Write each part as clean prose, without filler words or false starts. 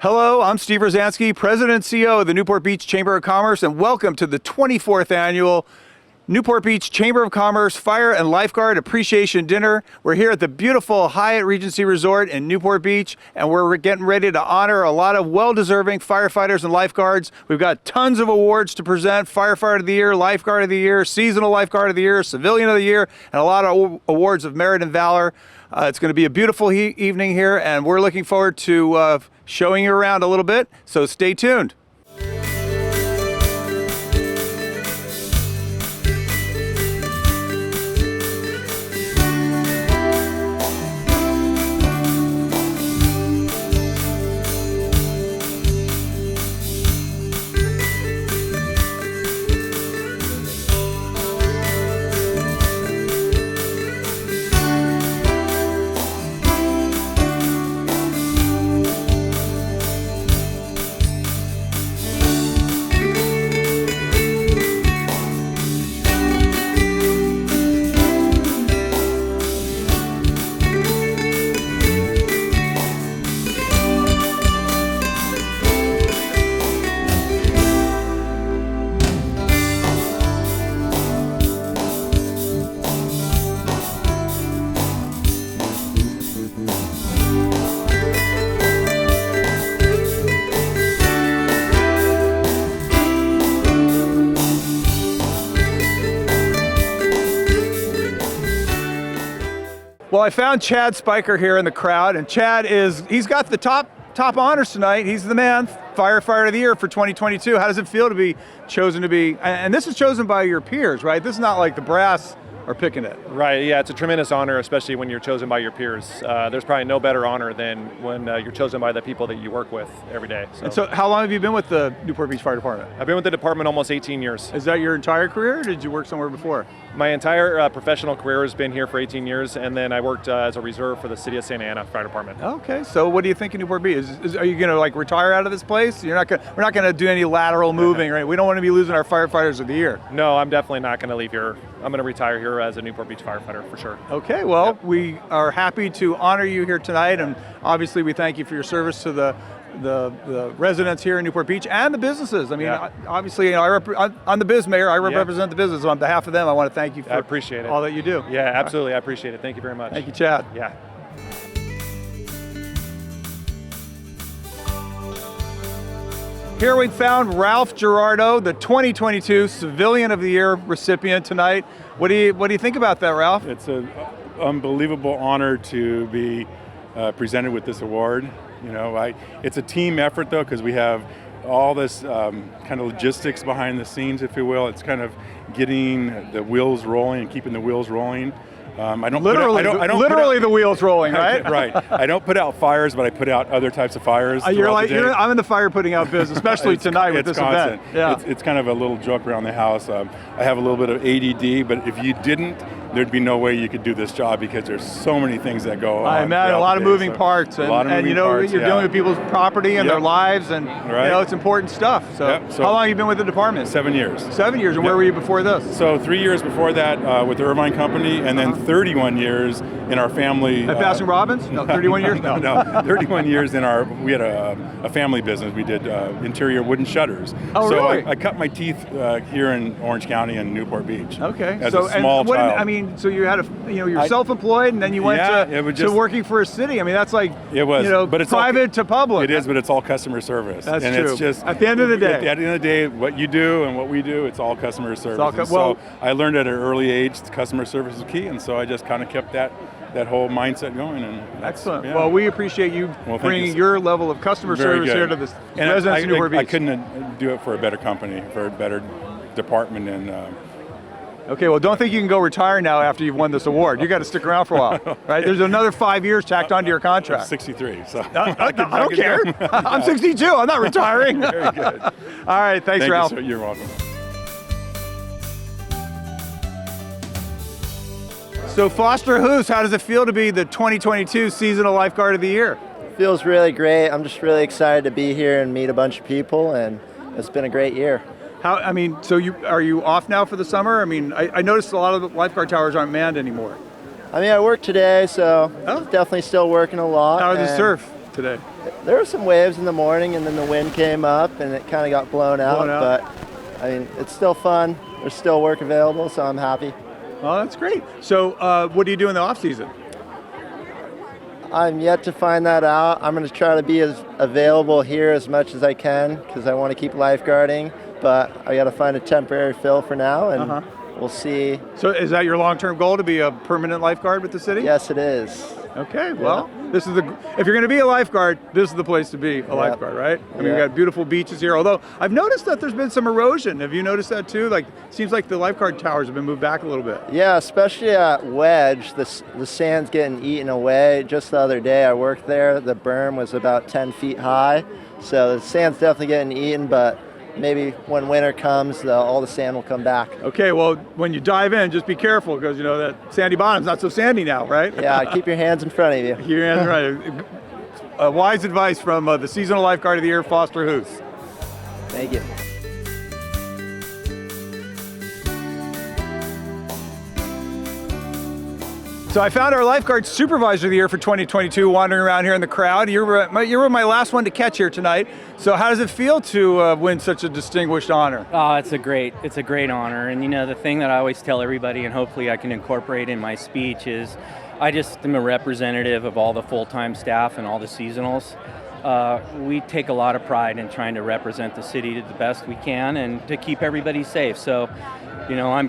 Hello, I'm Steve Rosansky, President and CEO of the Newport Beach Chamber of Commerce, and welcome to the 24th Annual Newport Beach Chamber of Commerce Fire and Lifeguard Appreciation Dinner. We're here at the beautiful Hyatt Regency Resort in Newport Beach, and we're getting ready to honor a lot of well-deserving firefighters and lifeguards. We've got tons of awards to present: Firefighter of the Year, Lifeguard of the Year, Seasonal Lifeguard of the Year, Civilian of the Year, and a lot of awards of merit and valor. It's going to be a beautiful evening here, and we're looking forward to showing you around a little bit, so stay tuned. Well, I found Chad Spiker here in the crowd, and Chad he's got the top honors tonight. He's the man, Firefighter of the Year for 2022. How does it feel to be chosen to be, and this is chosen by your peers, right? This is not like the brass are picking it. Right, yeah, it's a tremendous honor, especially when you're chosen by your peers. There's probably no better honor than when you're chosen by the people that you work with every day. And so how long have you been with the Newport Beach Fire Department? I've been with the department almost 18 years. Is that your entire career, or did you work somewhere before? My entire professional career has been here for 18 years, and then I worked as a reserve for the City of Santa Ana Fire Department. Okay, so what do you think of Newport Beach? Are you going to like retire out of this place? We're not going to do any lateral moving, right? We don't want to be losing our firefighters of the year. No, I'm definitely not going to leave here. I'm going to retire here as a Newport Beach firefighter for sure. Okay, well, we are happy to honor you here tonight, and obviously we thank you for your service to the residents here in Newport Beach and the businesses. I mean, obviously, I'm the biz mayor. I represent the business. On behalf of them, I want to thank you for all that you do. Yeah, absolutely. I appreciate it. Thank you very much. Thank you, Chad. Yeah. Here we found Ralph Gerardo, the 2022 Civilian of the Year recipient tonight. What do you think about that, Ralph? It's an unbelievable honor to be presented with this award. You know, it's a team effort though, because we have all this kind of logistics behind the scenes, if you will. It's kind of getting the wheels rolling and keeping the wheels rolling. I don't literally the wheels rolling, right? Right. I don't put out fires, but I put out other types of fires. I'm in the fire putting out business, especially tonight with this constant event. Yeah. It's kind of a little joke around the house. I have a little bit of ADD, but if you didn't, there'd be no way you could do this job because there's so many things that go on. I imagine a lot of moving parts, and you're dealing with people's property and their lives, and it's important stuff. So how long have you been with the department? 7 years. 7 years, and where were you before this? So 3 years before that with the Irvine Company, and then 31 years in our family. At Baskin Robbins? No, 31 years? No. No, 31 years we had a family business. We did interior wooden shutters. Oh, so really? I cut my teeth here in Orange County and Newport Beach. Okay. As a small child. So you had you're self-employed, and then you went to working for a city. I mean, that's like but it's private to public. It is, but it's all customer service. That's and true. It's just at the end of the day. At the end of the day, what you do and what we do, it's all customer service. So I learned at an early age customer service is key, and so I just kind of kept that whole mindset going. And excellent. Yeah. Well, we appreciate you bringing your level of customer service here to the residents of Newport Beach. I couldn't do it for a better company, for a better department, and. Okay, well, don't think you can go retire now after you've won this award. You got to stick around for a while, right? There's another 5 years tacked onto your contract. I'm 63, so I don't care. I'm 62. I'm not retiring. Very good. All right, thanks, Ralph. You, you're welcome. So, Foster Hoos, how does it feel to be the 2022 Seasonal Lifeguard of the Year? Feels really great. I'm just really excited to be here and meet a bunch of people, and it's been a great year. Are you off now for the summer? I mean, I noticed a lot of the lifeguard towers aren't manned anymore. I mean, I work today, so definitely still working a lot. How was the surf today? There were some waves in the morning, and then the wind came up, and it kind of got blown out. But I mean, it's still fun. There's still work available, so I'm happy. Oh, that's great. So, what do you do in the off season? I'm yet to find that out. I'm going to try to be as available here as much as I can because I want to keep lifeguarding. But I got to find a temporary fill for now, and we'll see. So, is that your long-term goal to be a permanent lifeguard with the city? Yes, it is. Okay, well, this is if you're going to be a lifeguard, this is the place to be a lifeguard, right? I mean, we've got beautiful beaches here, although I've noticed that there's been some erosion. Have you noticed that too? Like, it seems like the lifeguard towers have been moved back a little bit. Yeah, especially at Wedge, the sand's getting eaten away. Just the other day I worked there, the berm was about 10 feet high, so the sand's definitely getting eaten, but maybe when winter comes, all the sand will come back. Okay, well, when you dive in, just be careful because, you know, that sandy bottom's not so sandy now, right? Yeah, keep your hands in front of you. Keep your hands right. Wise advice from the Seasonal Lifeguard of the Year, Foster Hoos. Thank you. So I found our Lifeguard Supervisor of the Year for 2022 wandering around here in the crowd. You were my last one to catch here tonight. So how does it feel to win such a distinguished honor? Oh, it's a great honor. And you know, the thing that I always tell everybody, and hopefully I can incorporate in my speech, is I just am a representative of all the full-time staff and all the seasonals. We take a lot of pride in trying to represent the city to the best we can and to keep everybody safe. So, you know,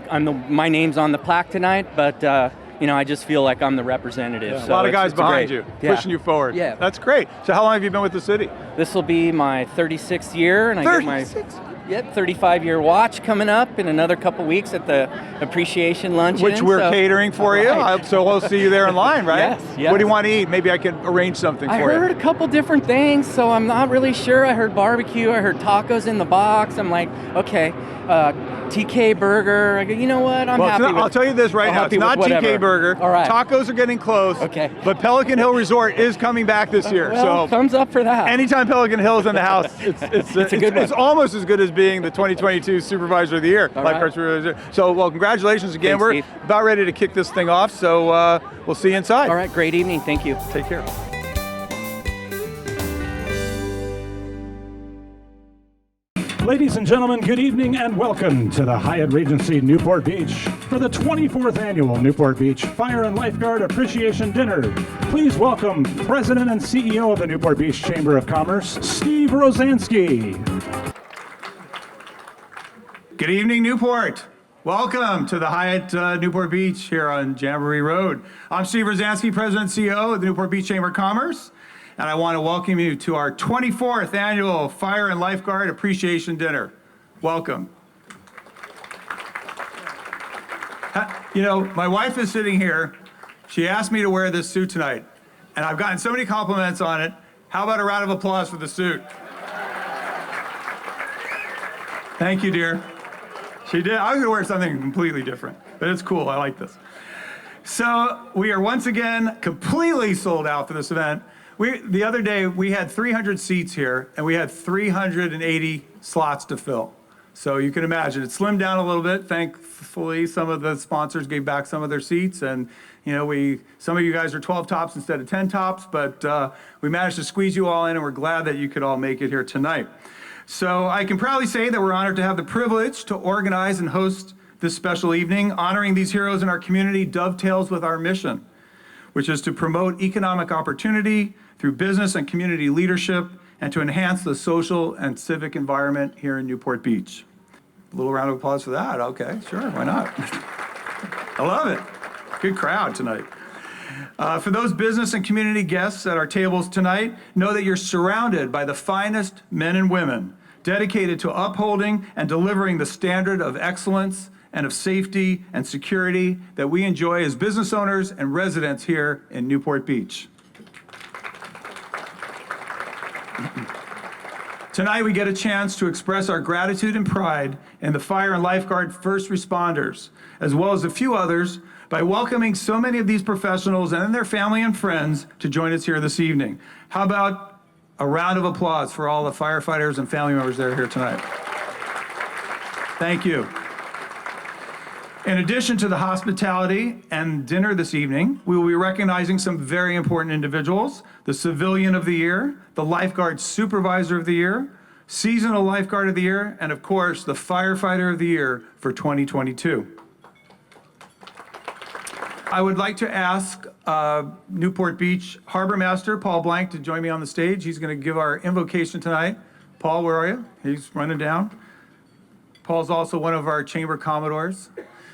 my name's on the plaque tonight, but you know, I just feel like I'm the representative. Yeah, so a lot of guys behind great. you, pushing you forward. Yeah. That's great. So how long have you been with the city? This will be my 36th year, and I get my 35-year watch coming up in another couple weeks at the appreciation luncheon. Which we're catering for you, so we'll see you there in line, right? Yes. What do you want to eat? Maybe I can arrange something for you. I heard a couple different things, so I'm not really sure. I heard barbecue, I heard tacos in the box. I'm like, okay, TK Burger. I go, you know what? I'm happy with. I'll tell you this right now. It's not TK Burger. All right. Tacos are getting close. Okay. But Pelican Hill Resort is coming back this year. Well, so thumbs up for that. anytime Pelican Hill is in the house, it's a good one. It's almost as good as being the 2022 Supervisor of the Year. Lifeguard Supervisor. So, well, congratulations again. Thanks, We're Steve. about ready to kick this thing off. So we'll see you inside. All right. Great evening. Thank you. Take care. Ladies and gentlemen, good evening and welcome to the Hyatt Regency Newport Beach for the 24th Annual Newport Beach Fire and Lifeguard Appreciation Dinner. Please welcome President and CEO of the Newport Beach Chamber of Commerce, Steve Rosansky. Good evening, Newport. Welcome to the Hyatt Newport Beach here on Jamboree Road. I'm Steve Rosansky, President and CEO of the Newport Beach Chamber of Commerce, and I want to welcome you to our 24th Annual Fire and Lifeguard Appreciation Dinner. Welcome. You know, my wife is sitting here. She asked me to wear this suit tonight, and I've gotten so many compliments on it. How about a round of applause for the suit? Thank you, dear. She did. I was gonna wear something completely different, but it's cool. I like this. So we are once again completely sold out for this event. The other day we had 300 seats here, and we had 380 slots to fill. So you can imagine it slimmed down a little bit. Thankfully, some of the sponsors gave back some of their seats, and you know, some of you guys are 12 tops instead of 10 tops, but we managed to squeeze you all in, and we're glad that you could all make it here tonight. So I can proudly say that we're honored to have the privilege to organize and host this special evening. Honoring these heroes in our community dovetails with our mission, which is to promote economic opportunity through business and community leadership and to enhance the social and civic environment here in Newport Beach. A little round of applause for that. Okay, sure, why not? I love it. Good crowd tonight. For those business and community guests at our tables tonight, know that you're surrounded by the finest men and women dedicated to upholding and delivering the standard of excellence and of safety and security that we enjoy as business owners and residents here in Newport Beach. Tonight we get a chance to express our gratitude and pride in the fire and lifeguard first responders, as well as a few others, by welcoming so many of these professionals and their family and friends to join us here this evening. How about a round of applause for all the firefighters and family members that are here tonight? Thank you. In addition to the hospitality and dinner this evening, we will be recognizing some very important individuals: the Civilian of the Year, the Lifeguard Supervisor of the Year, Seasonal Lifeguard of the Year, and of course, the Firefighter of the Year for 2022. I would like to ask Newport Beach Harbor Master Paul Blank to join me on the stage. He's going to give our invocation tonight. Paul, where are you? He's running down. Paul's also one of our chamber commodores.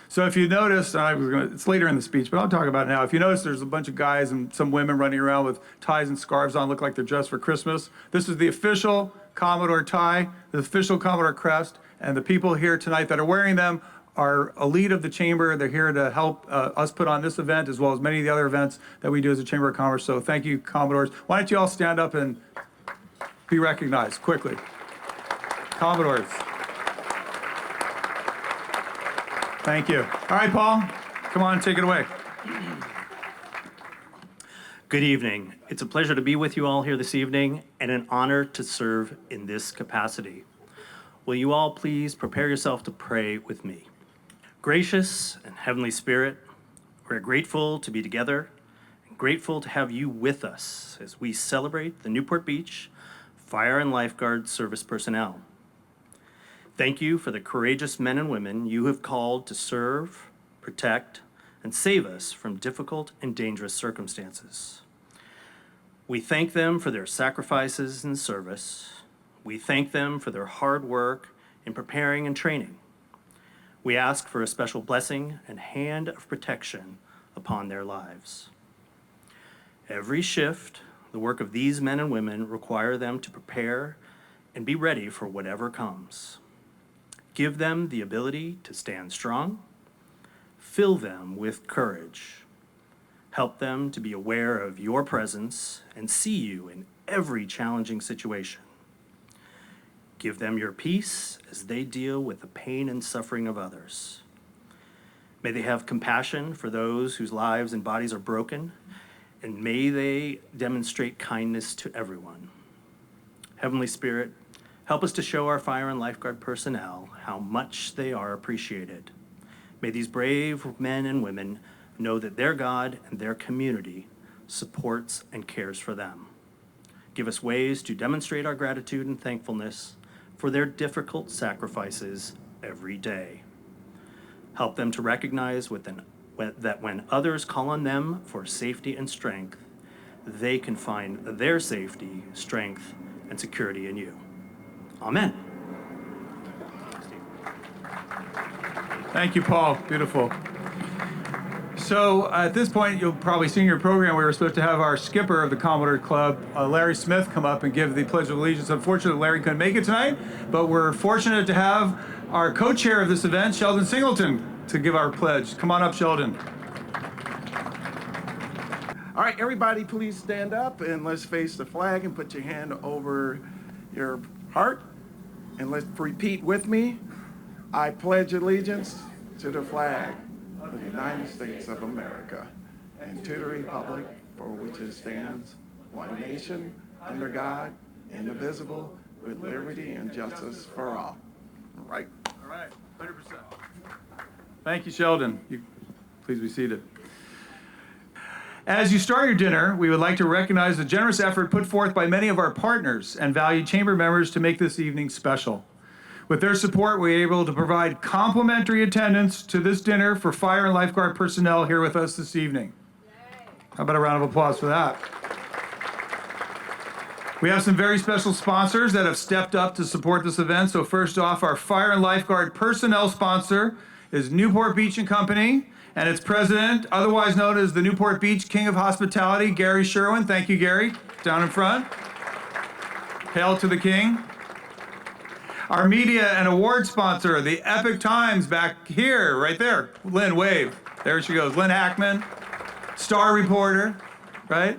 So if you notice, it's later in the speech, but I'll talk about it now. If you notice, there's a bunch of guys and some women running around with ties and scarves on, look like they're dressed for Christmas. This is the official Commodore tie, the official Commodore crest, and the people here tonight that are wearing them are elite of the chamber. They're here to help us put on this event, as well as many of the other events that we do as a Chamber of Commerce. So thank you, Commodores. Why don't you all stand up and be recognized quickly. Commodores. Thank you. All right, Paul, come on, take it away. Good evening. It's a pleasure to be with you all here this evening and an honor to serve in this capacity. Will you all please prepare yourself to pray with me? Gracious and Heavenly Spirit, we're grateful to be together and grateful to have you with us as we celebrate the Newport Beach Fire and Lifeguard service personnel. Thank you for the courageous men and women you have called to serve, protect, and save us from difficult and dangerous circumstances. We thank them for their sacrifices and service. We thank them for their hard work in preparing and training. We ask for a special blessing and hand of protection upon their lives. Every shift, the work of these men and women require them to prepare and be ready for whatever comes. Give them the ability to stand strong. Fill them with courage. Help them to be aware of your presence and see you in every challenging situation. Give them your peace as they deal with the pain and suffering of others. May they have compassion for those whose lives and bodies are broken, and may they demonstrate kindness to everyone. Heavenly Spirit, help us to show our fire and lifeguard personnel how much they are appreciated. May these brave men and women know that their God and their community supports and cares for them. Give us ways to demonstrate our gratitude and thankfulness for their difficult sacrifices every day. Help them to recognize that when others call on them for safety and strength, they can find their safety, strength, and security in you. Amen. Thank you, Paul. Beautiful. So at this point, you'll probably see in your program, we were supposed to have our skipper of the Commodore Club, Larry Smith, come up and give the Pledge of Allegiance. Unfortunately, Larry couldn't make it tonight, but we're fortunate to have our co-chair of this event, Sheldon Singleton, to give our pledge. Come on up, Sheldon. All right, everybody, please stand up and let's face the flag and put your hand over your heart. And let's repeat with me. I pledge allegiance to the flag of the United States of America and to the republic for which it stands, one nation, under God, indivisible, with liberty and justice for all. All right. All right, 100%. Thank you, Sheldon. Please be seated. As you start your dinner, we would like to recognize the generous effort put forth by many of our partners and valued chamber members to make this evening special. With their support, we were able to provide complimentary attendance to this dinner for fire and lifeguard personnel here with us this evening. How about a round of applause for that? We have some very special sponsors that have stepped up to support this event. So first off, our fire and lifeguard personnel sponsor is Newport Beach & Company, and its president, otherwise known as the Newport Beach King of Hospitality, Gary Sherwin. Thank you, Gary, down in front. Hail to the King. Our media and award sponsor, the Epic Times, back here, right there. Lynn, wave. There she goes. Lynn Hackman, star reporter, right?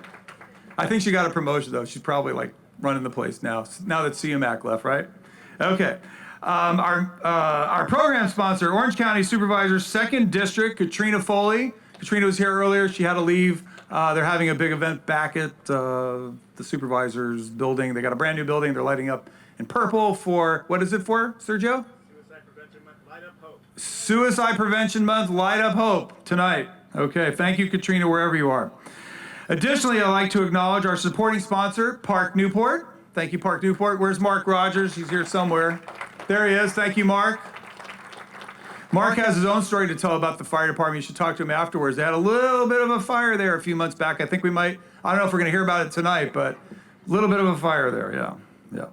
I think she got a promotion, though. She's probably like running the place now that CMAC left, right? Okay. Our program sponsor, Orange County Supervisor, 2nd District, Katrina Foley. Katrina was here earlier. She had to leave. They're having a big event back at the supervisor's building. They got a brand new building. They're lighting up in purple for, what is it for, Sergio? Suicide prevention, light up hope. Suicide Prevention Month, Light Up Hope tonight. Okay, thank you, Katrina, wherever you are. Additionally, I'd like to acknowledge our supporting sponsor, Park Newport. Thank you, Park Newport. Where's Mark Rogers? He's here somewhere. There he is. Thank you, Mark. Mark has his own story to tell about the fire department. You should talk to him afterwards. They had a little bit of a fire there a few months back. I think we might, I don't know if we're going to hear about it tonight, but a little bit of a fire there, yeah.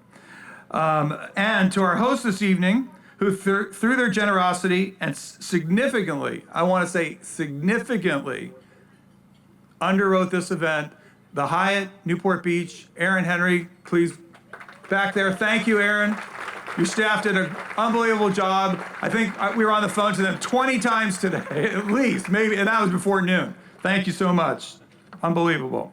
And to our hosts this evening, who through their generosity and significantly, I want to say significantly, underwrote this event, the Hyatt Newport Beach. Aaron Henry, please, back there. Thank you, Aaron. Your staff did an unbelievable job. I think we were on the phone to them 20 times today, at least, maybe, and that was before noon. Thank you so much. Unbelievable.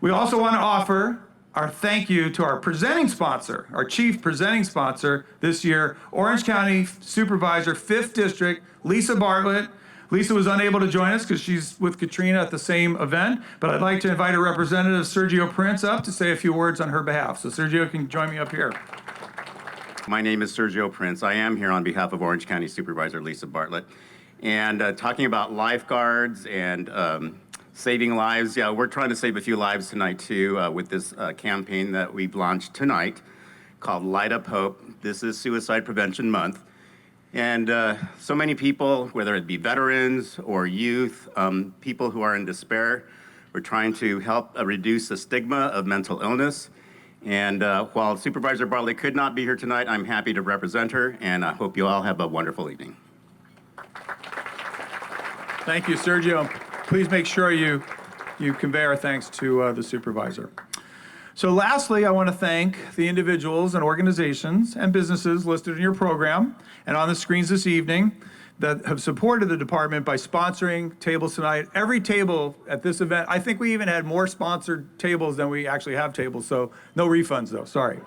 We also want to offer our thank you to our presenting sponsor, our chief presenting sponsor this year, Orange County Supervisor, 5th District, Lisa Bartlett. Lisa was unable to join us because she's with Katrina at the same event, but I'd like to invite her representative, Sergio Prince, up to say a few words on her behalf. So Sergio can join me up here. My name is Sergio Prince. I am here on behalf of Orange County Supervisor Lisa Bartlett. And talking about lifeguards and saving lives, yeah, we're trying to save a few lives tonight too with this campaign that we've launched tonight called Light Up Hope. This is Suicide Prevention Month. And so many people, whether it be veterans or youth, people who are in despair, we're trying to help reduce the stigma of mental illness. And while Supervisor Bartlett could not be here tonight, I'm happy to represent her, and I hope you all have a wonderful evening. Thank you, Sergio. Please make sure you convey our thanks to the supervisor. So lastly, I want to thank the individuals and organizations and businesses listed in your program and on the screens this evening that have supported the department by sponsoring tables tonight. Every table at this event, I think we even had more sponsored tables than we actually have tables, so no refunds though, sorry.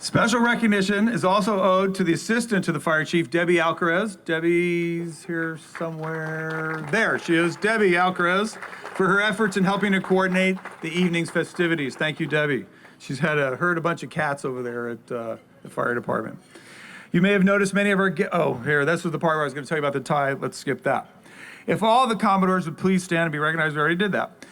Special recognition is also owed to the assistant to the fire chief, Debbie Alcarez. Debbie's here somewhere. There she is, Debbie Alcarez, for her efforts in helping to coordinate the evening's festivities. Thank you, Debbie. She's had herd a bunch of cats over there at the fire department. You may have noticed many of our, this was the part where I was going to tell you about the tie. Let's skip that. If all the Commodores would please stand and be recognized, we already did that.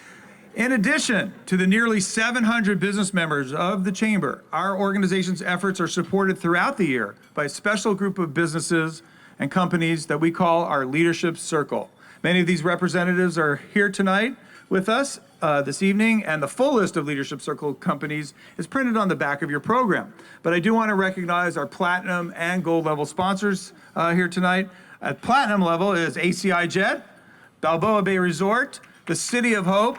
In addition to the nearly 700 business members of the Chamber, our organization's efforts are supported throughout the year by a special group of businesses and companies that we call our Leadership Circle. Many of these representatives are here tonight with us this evening, and the full list of Leadership Circle companies is printed on the back of your program. But I do want to recognize our platinum and gold level sponsors here tonight. At platinum level is ACI Jet, Balboa Bay Resort, the City of Hope,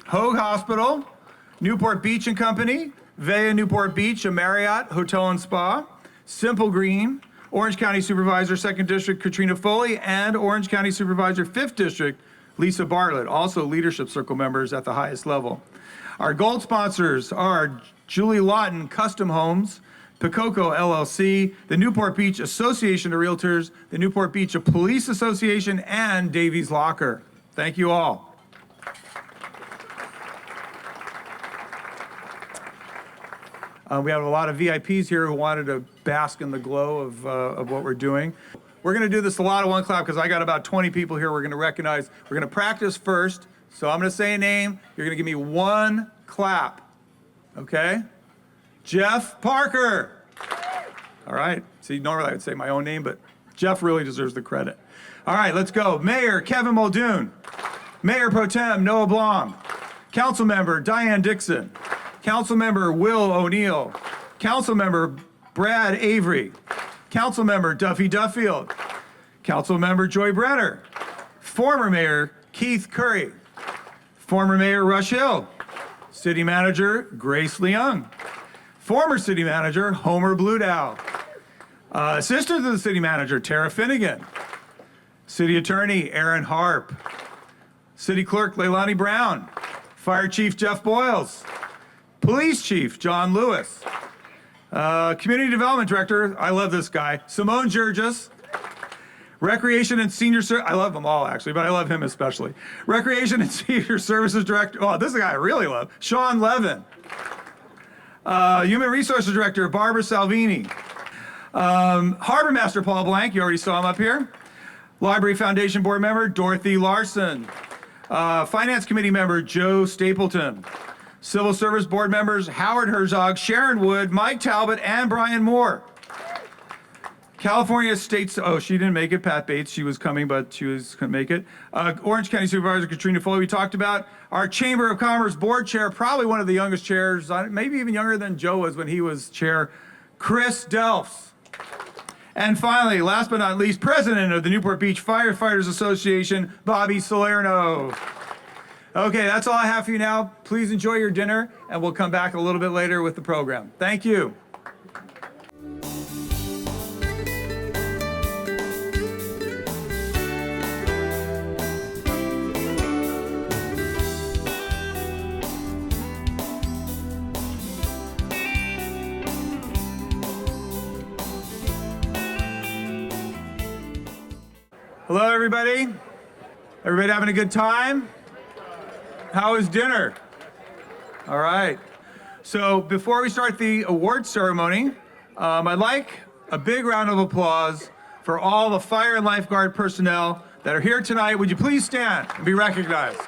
Hoag Hospital, Newport Beach and Company, Vea Newport Beach, a Marriott Hotel and Spa, Simple Green, Orange County Supervisor, 2nd District, Katrina Foley, and Orange County Supervisor, 5th District, Lisa Bartlett, also Leadership Circle members at the highest level. Our gold sponsors are Julie Lawton Custom Homes, Picoco LLC, the Newport Beach Association of Realtors, the Newport Beach Police Association, and Davies Locker. Thank you all. We have a lot of VIPs here who wanted to bask in the glow of what we're doing. We're going to do this a lot of one clap because I got about 20 people here we're going to recognize. We're going to practice first. So I'm going to say a name. You're going to give me one clap. Okay? Jeff Parker. All right. See, normally I would say my own name, but Jeff really deserves the credit. All right, let's go. Mayor Kevin Muldoon. Mayor Pro Tem Noah Blom. Councilmember Diane Dixon. Councilmember Will O'Neill. Councilmember Brad Avery. Councilmember Duffy Duffield. Councilmember Joy Brenner. Former Mayor Keith Curry. Former Mayor Rush Hill. City Manager Grace Leung. Former City Manager Homer Bludow. Assistant to the City Manager Tara Finnegan. City Attorney Aaron Harp. City Clerk Leilani Brown. Fire Chief Jeff Boyles. Police Chief John Lewis. Community Development Director, I love this guy, Simone Jurgis. Recreation and Senior Services, I love them all actually, but I love him especially. Recreation and Senior Services Director, oh, this is a guy I really love, Sean Levin. Human Resources Director, Barbara Salvini. Harbor Master Paul Blank, you already saw him up here. Library Foundation Board member Dorothy Larson. Finance Committee member Joe Stapleton. Civil Service Board members Howard Herzog, Sharon Wood, Mike Talbot, and Brian Moore. California State's, oh, she didn't make it, Pat Bates, she was coming, but she couldn't make it. Orange County Supervisor Katrina Foley, we talked about. Our Chamber of Commerce Board Chair, probably one of the youngest chairs, maybe even younger than Joe was when he was chair, Chris Delfs. And finally, last but not least, President of the Newport Beach Firefighters Association, Bobby Salerno. Okay, that's all I have for you now. Please enjoy your dinner, and we'll come back a little bit later with the program. Thank you. Hello, everybody. Everybody having a good time? How was dinner? All right. So before we start the award ceremony, I'd like a big round of applause for all the fire and lifeguard personnel that are here tonight. Would you please stand and be recognized?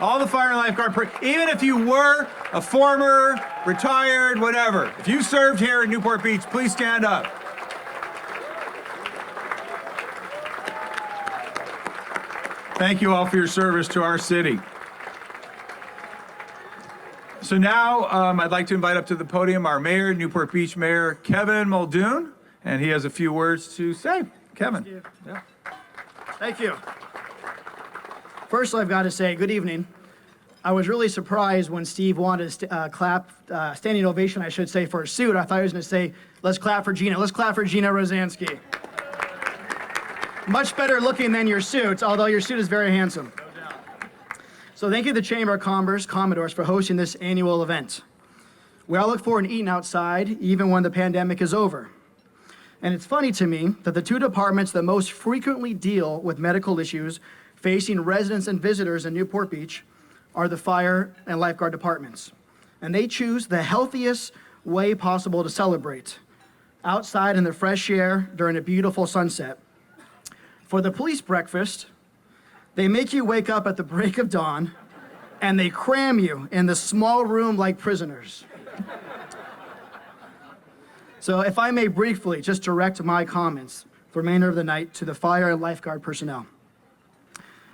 All the fire and lifeguard, even if you were a former, retired, whatever, if you served here in Newport Beach, please stand up. Thank you all for your service to our city. So now I'd like to invite up to the podium our mayor, Newport Beach Mayor Kevin Muldoon, and he has a few words to say. Kevin. Thank you. Yeah. Thank you. First, I've got to say good evening. I was really surprised when Steve wanted to standing ovation, I should say, for a suit. I thought he was going to say, let's clap for Gina. Let's clap for Gina Rosansky. Much better looking than your suit, although your suit is very handsome. No doubt. So thank you to the Chamber of Commerce, Commodores, for hosting this annual event. We all look forward to eating outside, even when the pandemic is over. And it's funny to me that the two departments that most frequently deal with medical issues facing residents and visitors in Newport Beach are the fire and lifeguard departments. And they choose the healthiest way possible to celebrate, outside in the fresh air during a beautiful sunset. For the police breakfast, they make you wake up at the break of dawn, and they cram you in the small room like prisoners. So if I may briefly just direct my comments the remainder of the night to the fire and lifeguard personnel.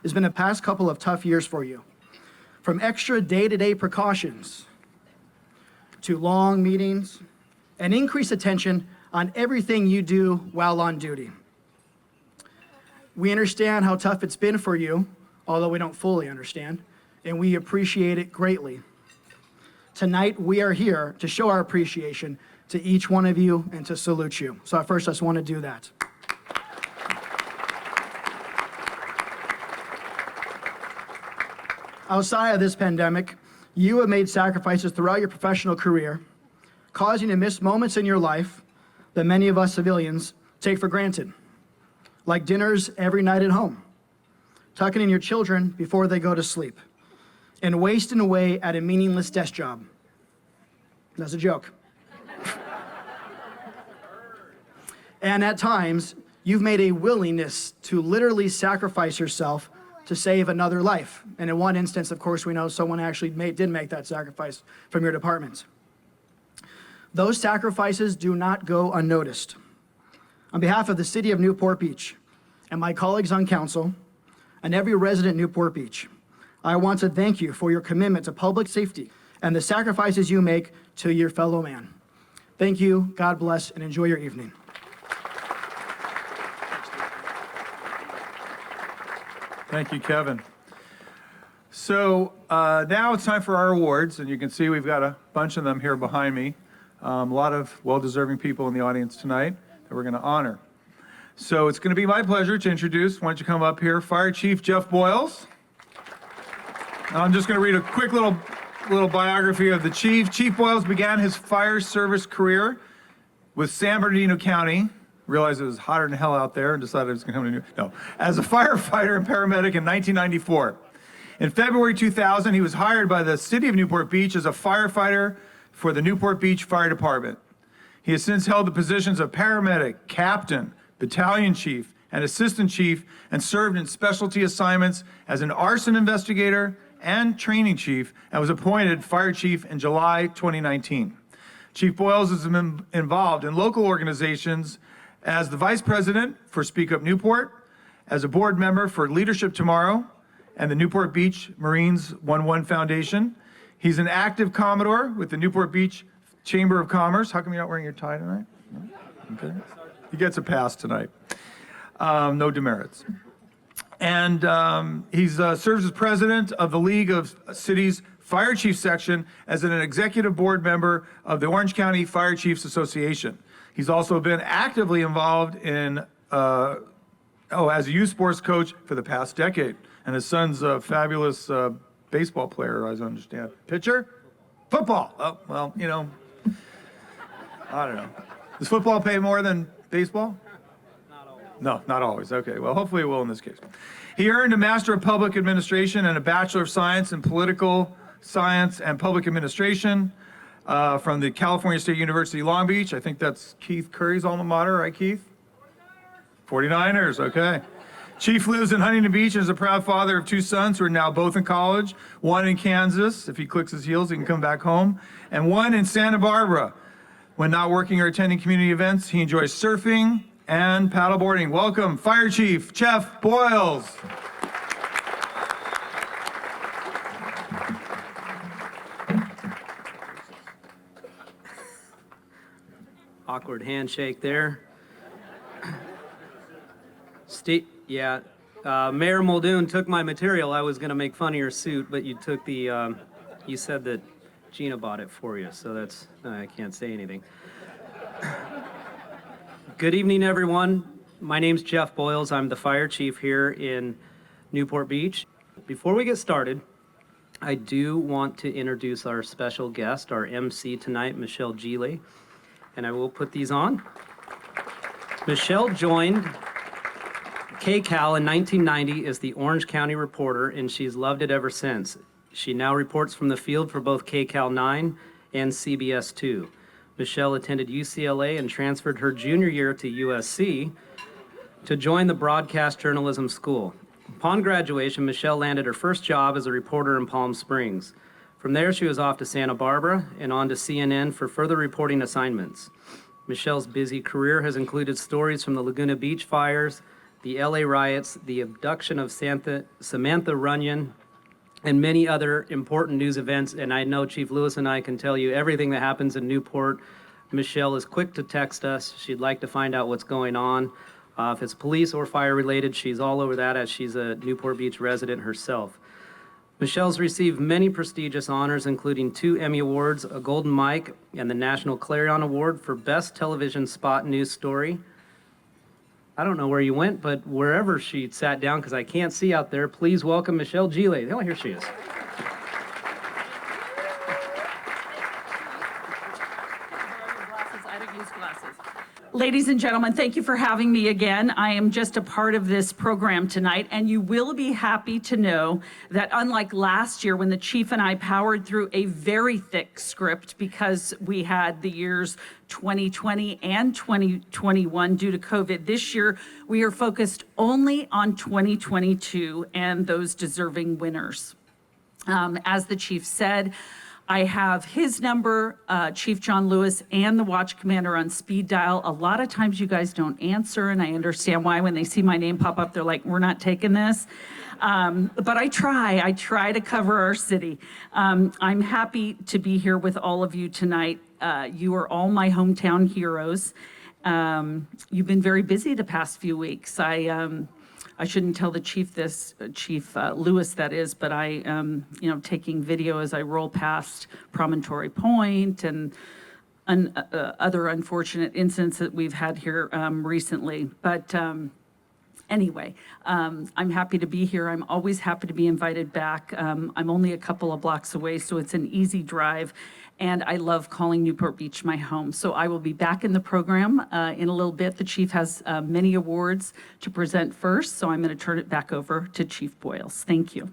It's been a past couple of tough years for you. From extra day-to-day precautions to long meetings and increased attention on everything you do while on duty. We understand how tough it's been for you, although we don't fully understand, and we appreciate it greatly. Tonight, we are here to show our appreciation to each one of you and to salute you. So at first, I just want to do that. Outside of this pandemic, you have made sacrifices throughout your professional career, causing you to miss moments in your life that many of us civilians take for granted. Like dinners every night at home, tucking in your children before they go to sleep, and wasting away at a meaningless desk job. That's a joke. And at times, you've made a willingness to literally sacrifice yourself to save another life. And in one instance, of course, we know someone actually did make that sacrifice from your department. Those sacrifices do not go unnoticed. On behalf of the city of Newport Beach and my colleagues on council and every resident in Newport Beach, I want to thank you for your commitment to public safety and the sacrifices you make to your fellow man. Thank you, God bless, and enjoy your evening. Thank you, Kevin. So now it's time for our awards, and you can see we've got a bunch of them here behind me. A lot of well-deserving people in the audience tonight that we're going to honor. So it's going to be my pleasure to introduce, why don't you come up here, Fire Chief Jeff Boyles. Now I'm just going to read a quick little biography of the Chief. Chief Boyles began his fire service career with San Bernardino County, realized it was hotter than hell out there, and decided it was going to come to as a firefighter and paramedic in 1994. In February 2000, he was hired by the city of Newport Beach as a firefighter for the Newport Beach Fire Department. He has since held the positions of paramedic, captain, battalion chief, and assistant chief, and served in specialty assignments as an arson investigator and training chief, and was appointed fire chief in July 2019. Chief Boyles has been involved in local organizations as the vice president for Speak Up Newport, as a board member for Leadership Tomorrow and the Newport Beach Marines 1-1 Foundation. He's an active Commodore with the Newport Beach Chamber of Commerce. How come you're not wearing your tie tonight? No? Okay. He gets a pass tonight. No demerits. And he serves as president of the League of Cities Fire Chief Section as an executive board member of the Orange County Fire Chiefs Association. He's also been actively involved in, as a youth sports coach for the past decade. And his son's a fabulous baseball player, as I understand. Pitcher? Football. Oh, well, you know, I don't know. Does football pay more than baseball? Not always. No, not always. Okay, well, hopefully it will in this case. He earned a Master of Public Administration and a Bachelor of Science in Political Science and Public Administration from the California State University, Long Beach. I think that's Keith Curry's alma mater, right, Keith? 49ers, okay. Chief lives in Huntington Beach and is a proud father of two sons who are now both in college, one in Kansas. If he clicks his heels, he can come back home, and one in Santa Barbara. When not working or attending community events, he enjoys surfing and paddleboarding. Welcome, Fire Chief Jeff Boyles. Awkward handshake there. Mayor Muldoon took my material. I was going to make fun of your suit, but you took the, you said that Gina bought it for you, so that's, I can't say anything. Good evening, everyone. My name's Jeff Boyles. I'm the fire chief here in Newport Beach. Before we get started, I do want to introduce our special guest, our MC tonight, Michelle Gile, and I will put these on. Michelle joined KCAL in 1990 as the Orange County reporter, and she's loved it ever since. She now reports from the field for both KCAL 9 and CBS 2. Michelle attended UCLA and transferred her junior year to USC to join the broadcast journalism school. Upon graduation, Michelle landed her first job as a reporter in Palm Springs. From there, she was off to Santa Barbara and on to CNN for further reporting assignments. Michelle's busy career has included stories from the Laguna Beach fires, the LA riots, the abduction of Samantha Runyon, and many other important news events. And I know Chief Lewis and I can tell you everything that happens in Newport. Michelle is quick to text us. She'd like to find out what's going on. If it's police or fire related, she's all over that as she's a Newport Beach resident herself. Michelle's received many prestigious honors, including 2 Emmy Awards, a Golden Mike, and the National Clarion Award for Best Television Spot News Story. I don't know where you went, but wherever she sat down, because I can't see out there, please welcome Michelle Gile. Oh, here she is. Ladies and gentlemen, thank you for having me again. I am just a part of this program tonight, and you will be happy to know that unlike last year when the chief and I powered through a very thick script because we had the years 2020 and 2021 due to COVID, this year we are focused only on 2022 and those deserving winners. As the chief said, I have his number, Chief John Lewis, and the watch commander on speed dial. A lot of times you guys don't answer, and I understand why. When they see my name pop up, they're like, we're not taking this. But I try to cover our city. I'm happy to be here with all of you tonight. You are all my hometown heroes. You've been very busy the past few weeks. I shouldn't tell the chief this, Chief Lewis that is, but I am, taking video as I roll past Promontory Point and other unfortunate incidents that we've had here recently. But anyway, I'm happy to be here. I'm always happy to be invited back. I'm only a couple of blocks away, so it's an easy drive. And I love calling Newport Beach my home. So I will be back in the program in a little bit. The chief has many awards to present first, so I'm going to turn it back over to Chief Boyles. Thank you.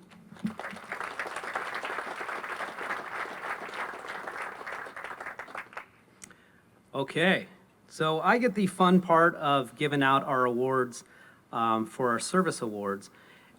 Okay, so I get the fun part of giving out our awards for our service awards.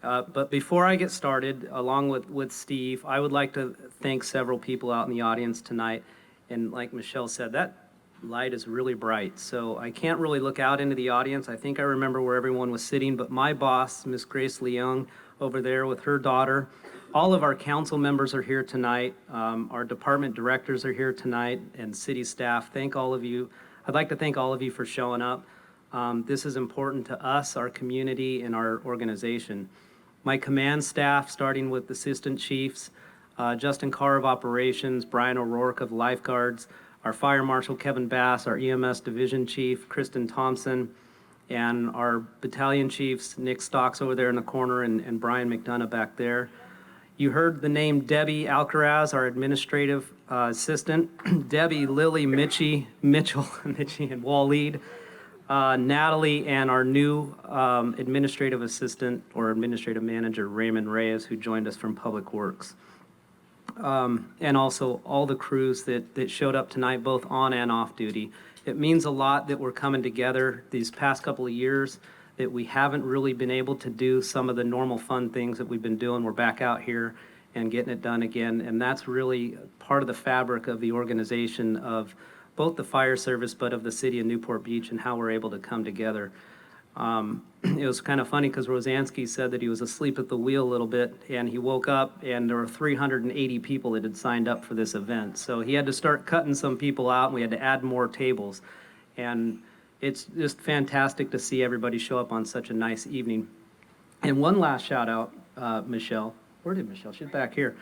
But before I get started, along with Steve, I would like to thank several people out in the audience tonight. And like Michelle said, that light is really bright, so I can't really look out into the audience. I think I remember where everyone was sitting, but my boss, Miss Grace Leung, over there with her daughter, all of our council members are here tonight. Our department directors are here tonight, and city staff. Thank all of you. I'd like to thank all of you for showing up. This is important to us, our community, and our organization. My command staff, starting with Assistant Chiefs, Justin Carr of Operations, Brian O'Rourke of Lifeguards, our Fire Marshal Kevin Bass, our EMS Division Chief Kristen Thompson, and our battalion chiefs, Nick Stocks over there in the corner, and Brian McDonough back there. You heard the name Debbie Alcaraz, our administrative assistant, Debbie, Lily, Mitchell, Mitchie, and Waleed, Natalie, and our new administrative assistant or administrative manager, Raymond Reyes, who joined us from Public Works. And also all the crews that showed up tonight, both on and off duty. It means a lot that we're coming together these past couple of years, that we haven't really been able to do some of the normal fun things that we've been doing. We're back out here and getting it done again, and that's really part of the fabric of the organization of both the fire service, but of the city of Newport Beach, and how we're able to come together. It was kind of funny because Rosansky said that he was asleep at the wheel a little bit, and he woke up and there were 380 people that had signed up for this event. So he had to start cutting some people out, and we had to add more tables. And it's just fantastic to see everybody show up on such a nice evening. And one last shout out, Michelle. Where did Michelle? She's back here.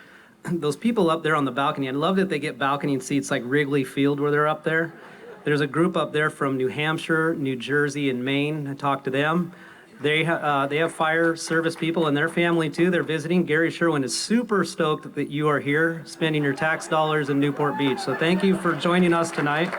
Those people up there on the balcony, I love that they get balcony seats like Wrigley Field where they're up there. There's a group up there from New Hampshire, New Jersey, and Maine. I talked to them. They have fire service people and their family too. They're visiting. Gary Sherwin is super stoked that you are here spending your tax dollars in Newport Beach. So thank you for joining us tonight.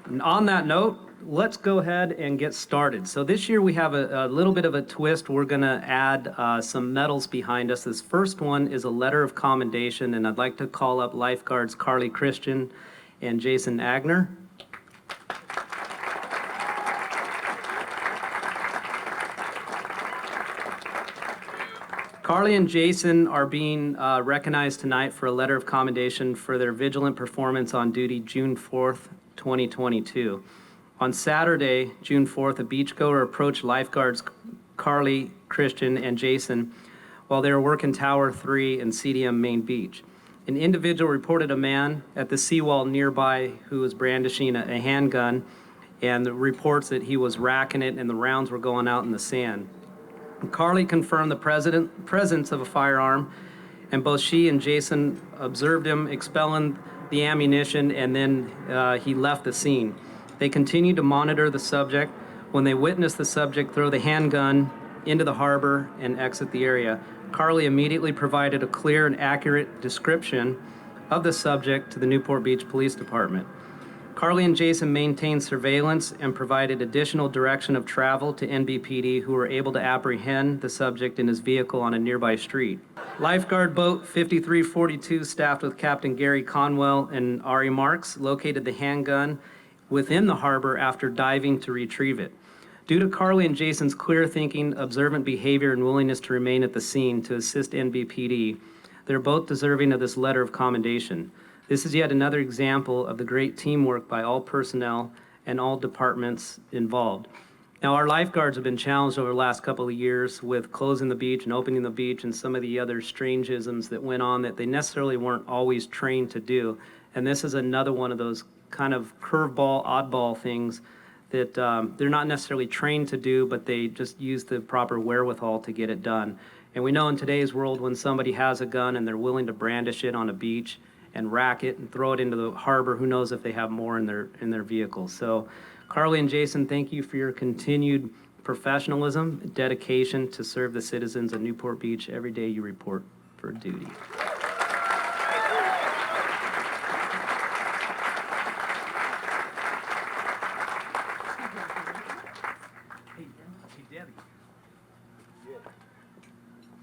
And on that note, let's go ahead and get started. So this year we have a little bit of a twist. We're going to add some medals behind us. This first one is a letter of commendation, and I'd like to call up lifeguards Carly Christian and Jason Agner. Carly and Jason are being recognized tonight for a letter of commendation for their vigilant performance on duty June 4th, 2022. On Saturday, June 4th, a beachgoer approached lifeguards Carly, Christian, and Jason while they were working Tower 3 in CDM Main Beach. An individual reported a man at the seawall nearby who was brandishing a handgun, and the reports that he was racking it and the rounds were going out in the sand. Carly confirmed the presence of a firearm, and both she and Jason observed him expelling the ammunition, and then he left the scene. They continued to monitor the subject when they witnessed the subject throw the handgun into the harbor and exit the area. Carly immediately provided a clear and accurate description of the subject to the Newport Beach Police Department. Carly and Jason maintained surveillance and provided additional direction of travel to NBPD, who were able to apprehend the subject in his vehicle on a nearby street. Lifeguard Boat 5342, staffed with Captain Gary Conwell and Ari Marks, located the handgun within the harbor after diving to retrieve it. Due to Carly and Jason's clear thinking, observant behavior, and willingness to remain at the scene to assist NBPD, they're both deserving of this letter of commendation. This is yet another example of the great teamwork by all personnel and all departments involved. Now, our lifeguards have been challenged over the last couple of years with closing the beach and opening the beach and some of the other strangeisms that went on that they necessarily weren't always trained to do. And this is another one of those kind of curveball, oddball things that they're not necessarily trained to do, but they just use the proper wherewithal to get it done. And we know in today's world, when somebody has a gun and they're willing to brandish it on a beach and rack it and throw it into the harbor, who knows if they have more in their vehicle. So Carly and Jason, thank you for your continued professionalism, dedication to serve the citizens of Newport Beach every day you report for duty.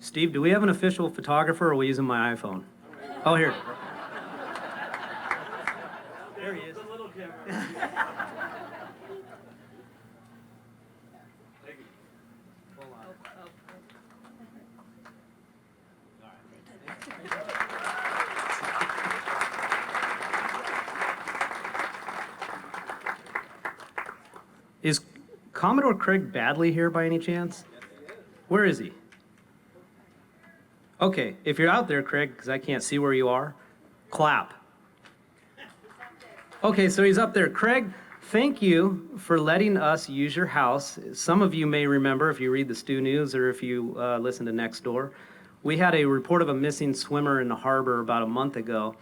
Steve, do we have an official photographer, or are we using my iPhone? Oh, here. Is Commodore Craig Badley here by any chance? Where is he? Okay, if you're out there, Craig, because I can't see where you are, clap. Okay, so he's up there. Craig, thank you for letting us use your house. Some of you may remember if you read the Stu News or if you listen to Next Door. We had a report of a missing swimmer in the harbor about a month ago,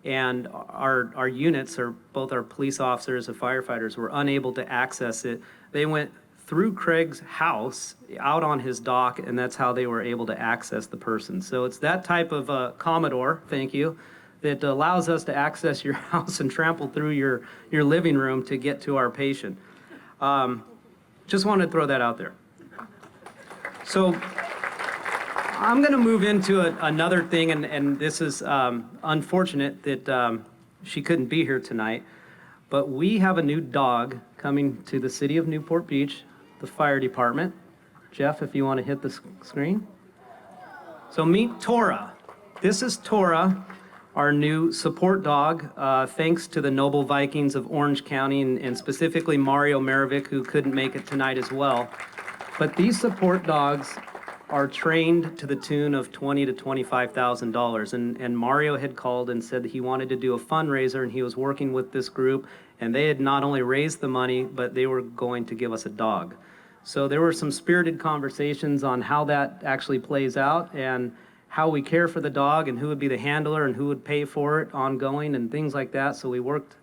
and our units, or both our police officers and firefighters, were unable to access it. They went through Craig's house out on his dock, and that's how they were able to access the person. So it's that type of Commodore, thank you, that allows us to access your house and trample through your living room to get to our patient. Just wanted to throw that out there. So I'm going to move into another thing, and this is unfortunate that she couldn't be here tonight, but we have a new dog coming to the city of Newport Beach, the fire department. Jeff, if you want to hit the screen. So meet Tora. This is Tora, our new support dog, thanks to the Noble Vikings of Orange County, and specifically Mario Marovic, who couldn't make it tonight as well. But these support dogs are trained to the tune of $20,000 to $25,000. And Mario had called and said that he wanted to do a fundraiser, and he was working with this group, and they had not only raised the money, but they were going to give us a dog. So there were some spirited conversations on how that actually plays out, and how we care for the dog, and who would be the handler, and who would pay for it ongoing, and things like that. So we worked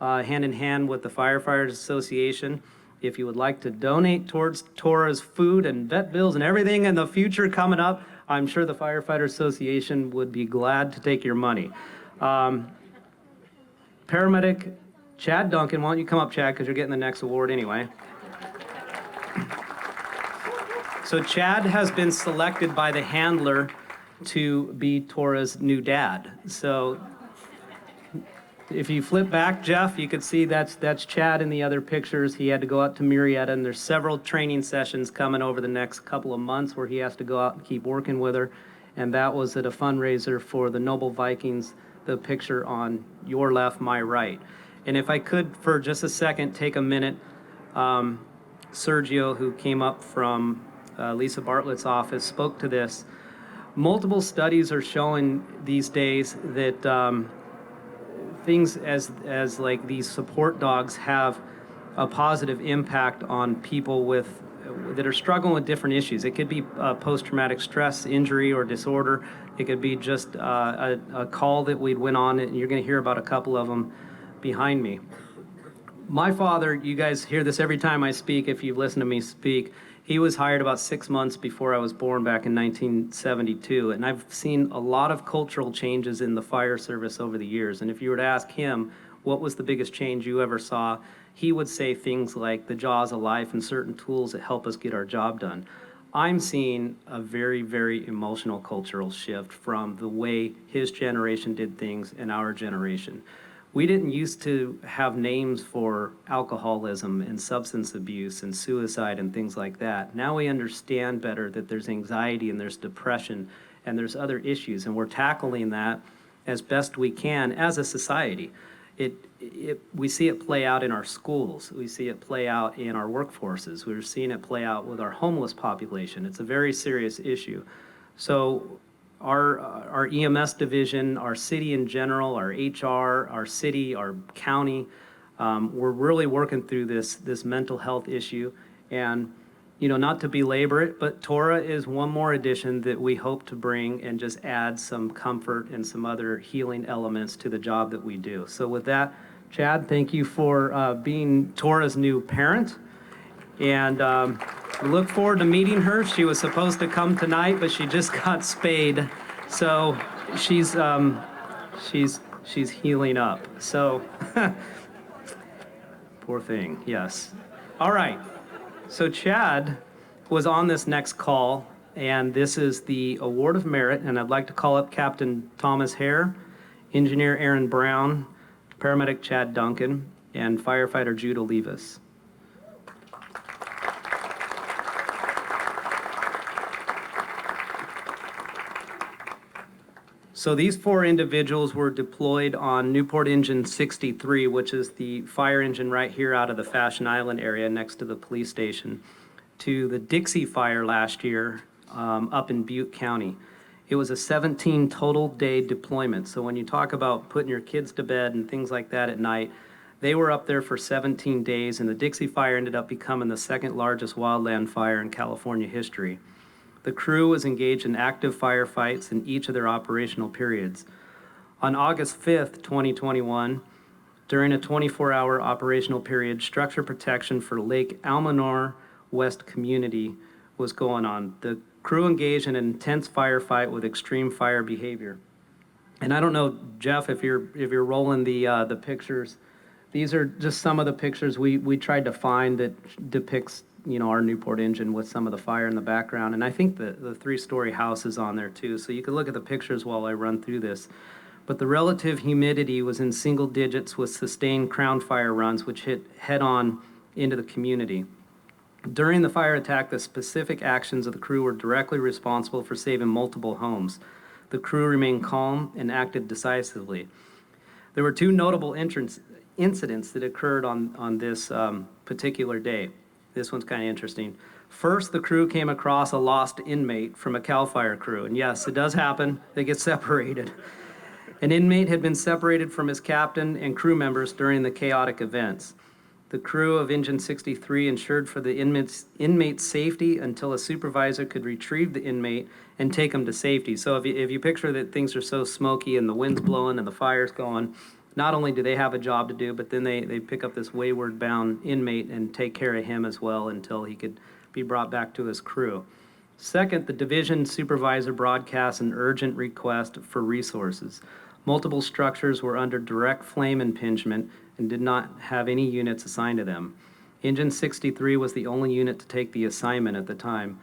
hand in hand with the Firefighters Association. If you would like to donate towards Tora's food and vet bills and everything in the future coming up, I'm sure the Firefighter Association would be glad to take your money. Paramedic Chad Duncan, why don't you come up, Chad, because you're getting the next award anyway. So Chad has been selected by the handler to be Tora's new dad. So if you flip back, Jeff, you could see that's Chad in the other pictures. He had to go out to Murrieta, and there's several training sessions coming over the next couple of months where he has to go out and keep working with her. And that was at a fundraiser for the Noble Vikings, the picture on your left, my right. And if I could, for just a second, take a minute, Sergio, who came up from Lisa Bartlett's office, spoke to this. Multiple studies are showing these days that things as like these support dogs have a positive impact on people that are struggling with different issues. It could be post-traumatic stress injury or disorder. It could be just a call that we went on, and you're going to hear about a couple of them behind me. My father, you guys hear this every time I speak, if you've listened to me speak, he was hired about 6 months before I was born back in 1972, and I've seen a lot of cultural changes in the fire service over the years. And if you were to ask him, what was the biggest change you ever saw, he would say things like the jaws of life and certain tools that help us get our job done. I'm seeing a very, very emotional cultural shift from the way his generation did things and our generation. We didn't used to have names for alcoholism and substance abuse and suicide and things like that. Now we understand better that there's anxiety and there's depression and there's other issues, and we're tackling that as best we can as a society. We see it play out in our schools. We see it play out in our workforces. We're seeing it play out with our homeless population. It's a very serious issue. So our EMS division, our city in general, our HR, our city, our county, we're really working through this mental health issue. And, not to belabor it, but Tora is one more addition that we hope to bring and just add some comfort and some other healing elements to the job that we do. So with that, Chad, thank you for being Tora's new parent. And we look forward to meeting her. She was supposed to come tonight, but she just got spayed. So she's healing up. So poor thing, yes. All right. So Chad was on this next call, and this is the Award of Merit, and I'd like to call up Captain Thomas Hare, Engineer Aaron Brown, Paramedic Chad Duncan, and Firefighter Judah Levis. So these 4 individuals were deployed on Newport Engine 63, which is the fire engine right here out of the Fashion Island area next to the police station, to the Dixie Fire last year up in Butte County. It was a 17 total day deployment. So when you talk about putting your kids to bed and things like that at night, they were up there for 17 days, and the Dixie Fire ended up becoming the 2nd largest wildland fire in California history. The crew was engaged in active firefights in each of their operational periods. On August 5th, 2021, during a 24-hour operational period, structure protection for Lake Almanor West community was going on. The crew engaged in an intense firefight with extreme fire behavior. And I don't know, Jeff, if you're rolling the pictures. These are just some of the pictures we tried to find that depicts, our Newport engine with some of the fire in the background. And I think the 3-story house is on there too. So you can look at the pictures while I run through this. But the relative humidity was in single digits with sustained crown fire runs, which hit head on into the community. During the fire attack, the specific actions of the crew were directly responsible for saving multiple homes. The crew remained calm and acted decisively. There were 2 notable incidents that occurred on this particular day. This one's kind of interesting. First, the crew came across a lost inmate from a CAL FIRE crew. And yes, it does happen. They get separated. An inmate had been separated from his captain and crew members during the chaotic events. The crew of Engine 63 ensured for the inmate's safety until a supervisor could retrieve the inmate and take him to safety. So if you picture that things are so smoky and the wind's blowing and the fire's going, not only do they have a job to do, but then they pick up this wayward bound inmate and take care of him as well until he could be brought back to his crew. Second, the division supervisor broadcast an urgent request for resources. Multiple structures were under direct flame impingement and did not have any units assigned to them. Engine 63 was the only unit to take the assignment at the time.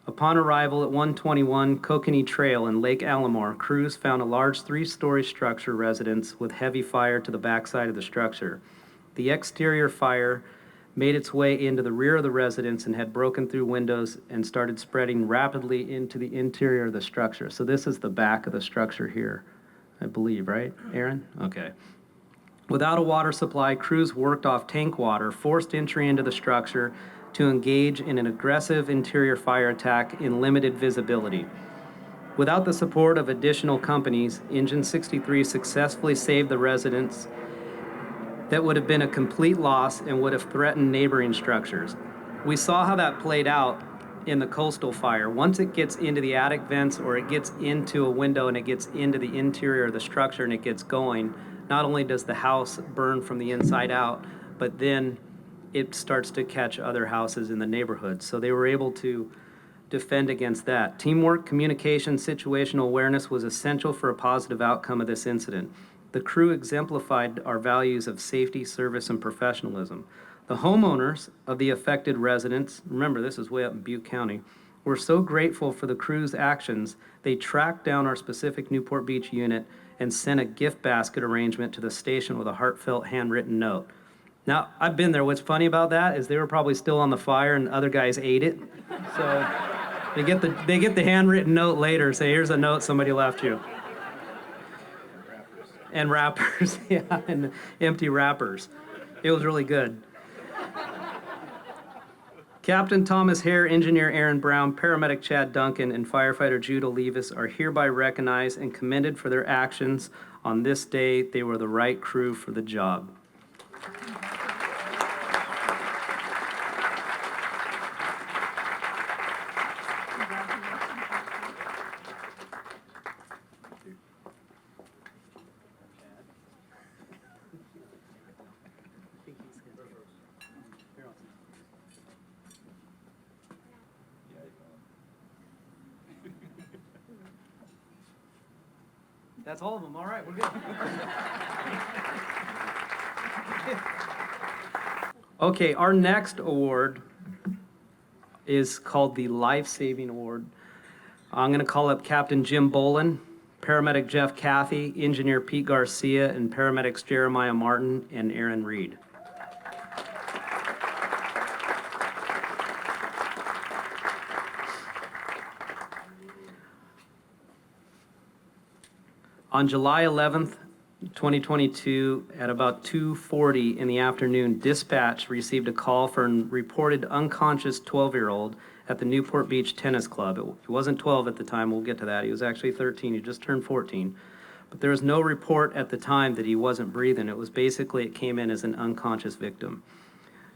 Upon arrival at 121 Kokanee Trail in Lake Almanor, crews found a large 3-story structure residence with heavy fire to the backside of the structure. The exterior fire made its way into the rear of the residence and had broken through windows and started spreading rapidly into the interior of the structure. So this is the back of the structure here, I believe, right, Aaron? Okay. Without a water supply, crews worked off tank water, forced entry into the structure to engage in an aggressive interior fire attack in limited visibility. Without the support of additional companies, Engine 63 successfully saved the residents that would have been a complete loss and would have threatened neighboring structures. We saw how that played out in the coastal fire. Once it gets into the attic vents or it gets into a window and it gets into the interior of the structure and it gets going, not only does the house burn from the inside out, but then it starts to catch other houses in the neighborhood. So they were able to defend against that. Teamwork, communication, situational awareness was essential for a positive outcome of this incident. The crew exemplified our values of safety, service, and professionalism. The homeowners of the affected residents, remember this is way up in Butte County, were so grateful for the crew's actions, they tracked down our specific Newport Beach unit and sent a gift basket arrangement to the station with a heartfelt handwritten note. Now, I've been there. What's funny about that is they were probably still on the fire and other guys ate it. So they get the handwritten note later, say, here's a note somebody left you. And wrappers, yeah, and empty wrappers. It was really good. Captain Thomas Hare, Engineer Aaron Brown, Paramedic Chad Duncan, and Firefighter Judah Levis are hereby recognized and commended for their actions on this day. They were the right crew for the job. That's all of them. All right, we're good. Okay, our next award is called the Lifesaving Award. I'm going to call up Captain Jim Bolin, Paramedic Jeff Cathy, Engineer Pete Garcia, and Paramedics Jeremiah Martin and Aaron Reed. On July 11th, 2022, at about 2:40 in the afternoon, dispatch received a call for a reported unconscious 12-year-old at the Newport Beach Tennis Club. He wasn't 12 at the time, we'll get to that. He was actually 13, he just turned 14. But there was no report at the time that he wasn't breathing. It was basically, it came in as an unconscious victim.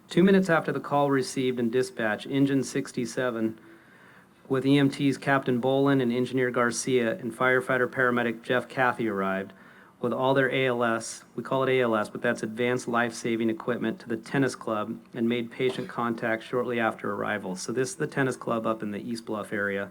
2 minutes after the call received in dispatch, Engine 67 with EMTs Captain Bolin and Engineer Garcia and firefighter paramedic Jeff Cathy arrived with all their ALS, we call it ALS, but that's advanced life-saving equipment, to the tennis club and made patient contact shortly after arrival. So this is the tennis club up in the East Bluff area.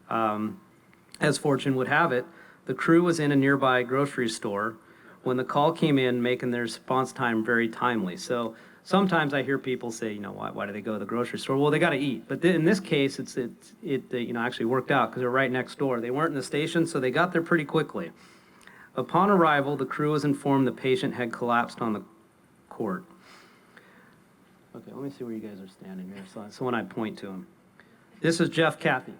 As fortune would have it, the crew was in a nearby grocery store when the call came in, making their response time very timely. So sometimes I hear people say, why do they go to the grocery store? Well, they got to eat. But in this case, it actually worked out because they're right next door. They weren't in the station, so they got there pretty quickly. Upon arrival, the crew was informed the patient had collapsed on the court. Okay, let me see where you guys are standing here. So when I point to him. This is Jeff Cathy.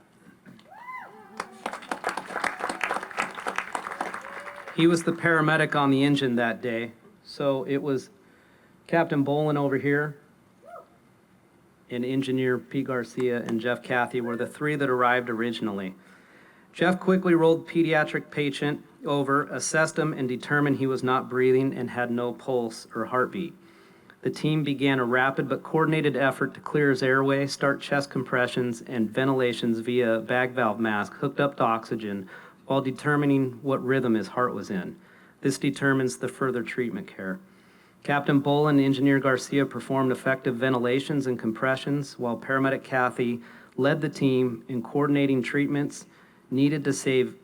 He was the paramedic on the engine that day. So it was Captain Bolin over here, and Engineer Pete Garcia and Jeff Cathy were the three that arrived originally. Jeff quickly rolled the pediatric patient over, assessed him, and determined he was not breathing and had no pulse or heartbeat. The team began a rapid but coordinated effort to clear his airway, start chest compressions and ventilations via bag valve mask hooked up to oxygen while determining what rhythm his heart was in. This determines the further treatment care. Captain Bolin and Engineer Garcia performed effective ventilations and compressions while paramedic Cathy led the team in coordinating treatments needed to save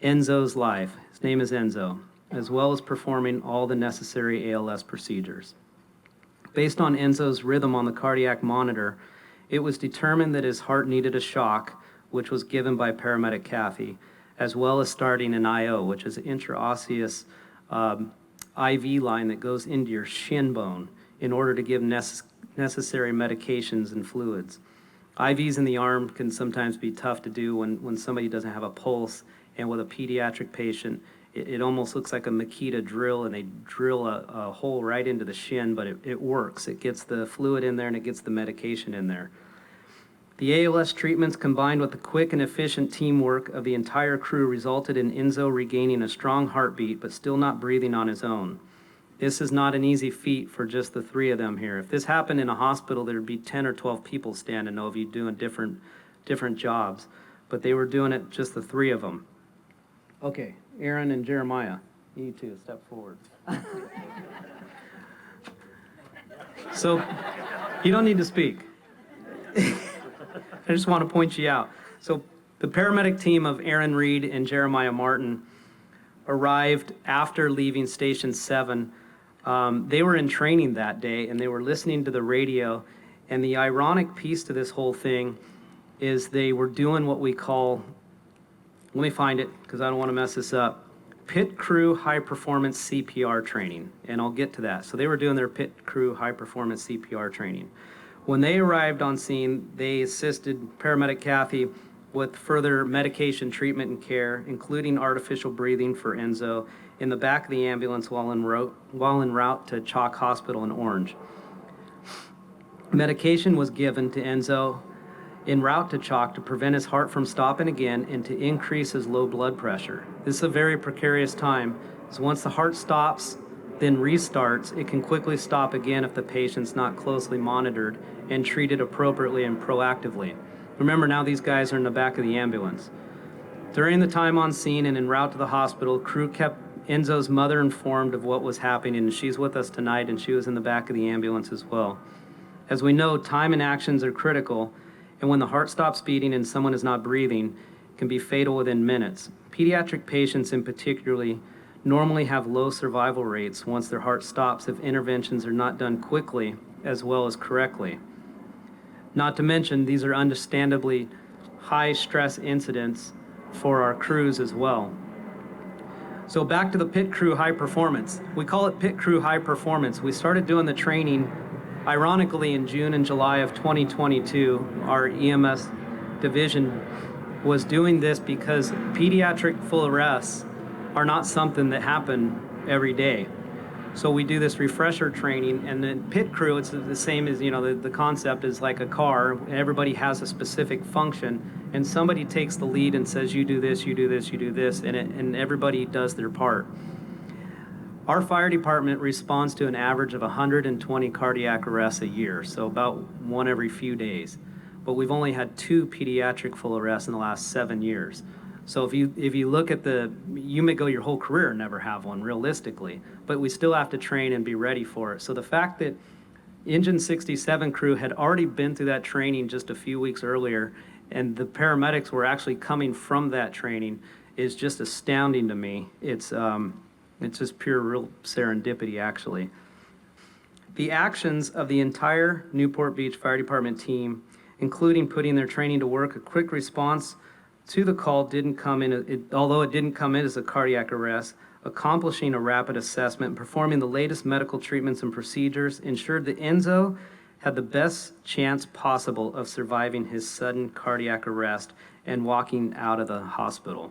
Enzo's life. His name is Enzo, as well as performing all the necessary ALS procedures. Based on Enzo's rhythm on the cardiac monitor, it was determined that his heart needed a shock, which was given by paramedic Cathy, as well as starting an IO, which is an intraosseous IV line that goes into your shin bone in order to give necessary medications and fluids. IVs in the arm can sometimes be tough to do when somebody doesn't have a pulse, and with a pediatric patient, it almost looks like a Makita drill, and they drill a hole right into the shin, but it works. It gets the fluid in there and it gets the medication in there. The ALS treatments combined with the quick and efficient teamwork of the entire crew resulted in Enzo regaining a strong heartbeat but still not breathing on his own. This is not an easy feat for just the three of them here. If this happened in a hospital, there'd be 10 or 12 people standing over you doing different jobs, but they were doing it just the three of them. Okay, Aaron and Jeremiah, you two step forward. So, you don't need to speak. I just want to point you out. So the paramedic team of Aaron Reed and Jeremiah Martin arrived after leaving Station 7. They were in training that day, and they were listening to the radio. And the ironic piece to this whole thing is they were doing what we call, let me find it because I don't want to mess this up, pit crew high performance CPR training. And I'll get to that. So they were doing their pit crew high performance CPR training. When they arrived on scene, they assisted paramedic Cathy with further medication treatment and care, including artificial breathing for Enzo, in the back of the ambulance while en route to Chalk Hospital in Orange. Medication was given to Enzo en route to Chalk to prevent his heart from stopping again and to increase his low blood pressure. This is a very precarious time, as once the heart stops, then restarts, it can quickly stop again if the patient's not closely monitored and treated appropriately and proactively. Remember, now these guys are in the back of the ambulance. During the time on scene and en route to the hospital, crew kept Enzo's mother informed of what was happening, and she's with us tonight, and she was in the back of the ambulance as well. As we know, time and actions are critical, and when the heart stops beating and someone is not breathing, it can be fatal within minutes. Pediatric patients in particular normally have low survival rates once their heart stops if interventions are not done quickly as well as correctly. Not to mention, these are understandably high stress incidents for our crews as well. So back to the pit crew high performance. We call it pit crew high performance. We started doing the training ironically in June and July of 2022. Our EMS division was doing this because pediatric full arrests are not something that happen every day. So we do this refresher training, and then pit crew, it's the same as, the concept is like a car, and everybody has a specific function, and somebody takes the lead and says, you do this, you do this, you do this, and everybody does their part. Our fire department responds to an average of 120 cardiac arrests a year, so about one every few days. But we've only had 2 pediatric full arrests in the last 7 years. So if you look at you may go your whole career and never have one realistically, but we still have to train and be ready for it. So the fact that Engine 67 crew had already been through that training just a few weeks earlier, and the paramedics were actually coming from that training, is just astounding to me. It's just pure real serendipity, actually. The actions of the entire Newport Beach Fire Department team, including putting their training to work, a quick response to the call didn't come in, although it didn't come in as a cardiac arrest, accomplishing a rapid assessment and performing the latest medical treatments and procedures ensured that Enzo had the best chance possible of surviving his sudden cardiac arrest and walking out of the hospital.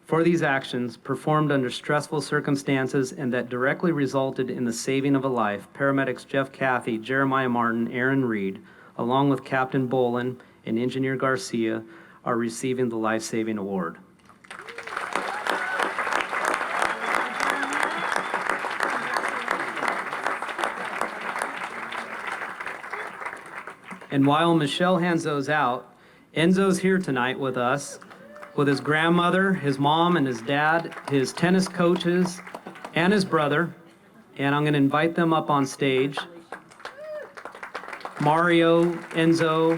For these actions, performed under stressful circumstances and that directly resulted in the saving of a life, paramedics Jeff Cathy, Jeremiah Martin, Aaron Reed, along with Captain Boland and Engineer Garcia, are receiving the Lifesaving Award. And while Michelle hands those out, Enzo's here tonight with us, with his grandmother, his mom and his dad, his tennis coaches, and his brother. And I'm going to invite them up on stage. Mario, Enzo,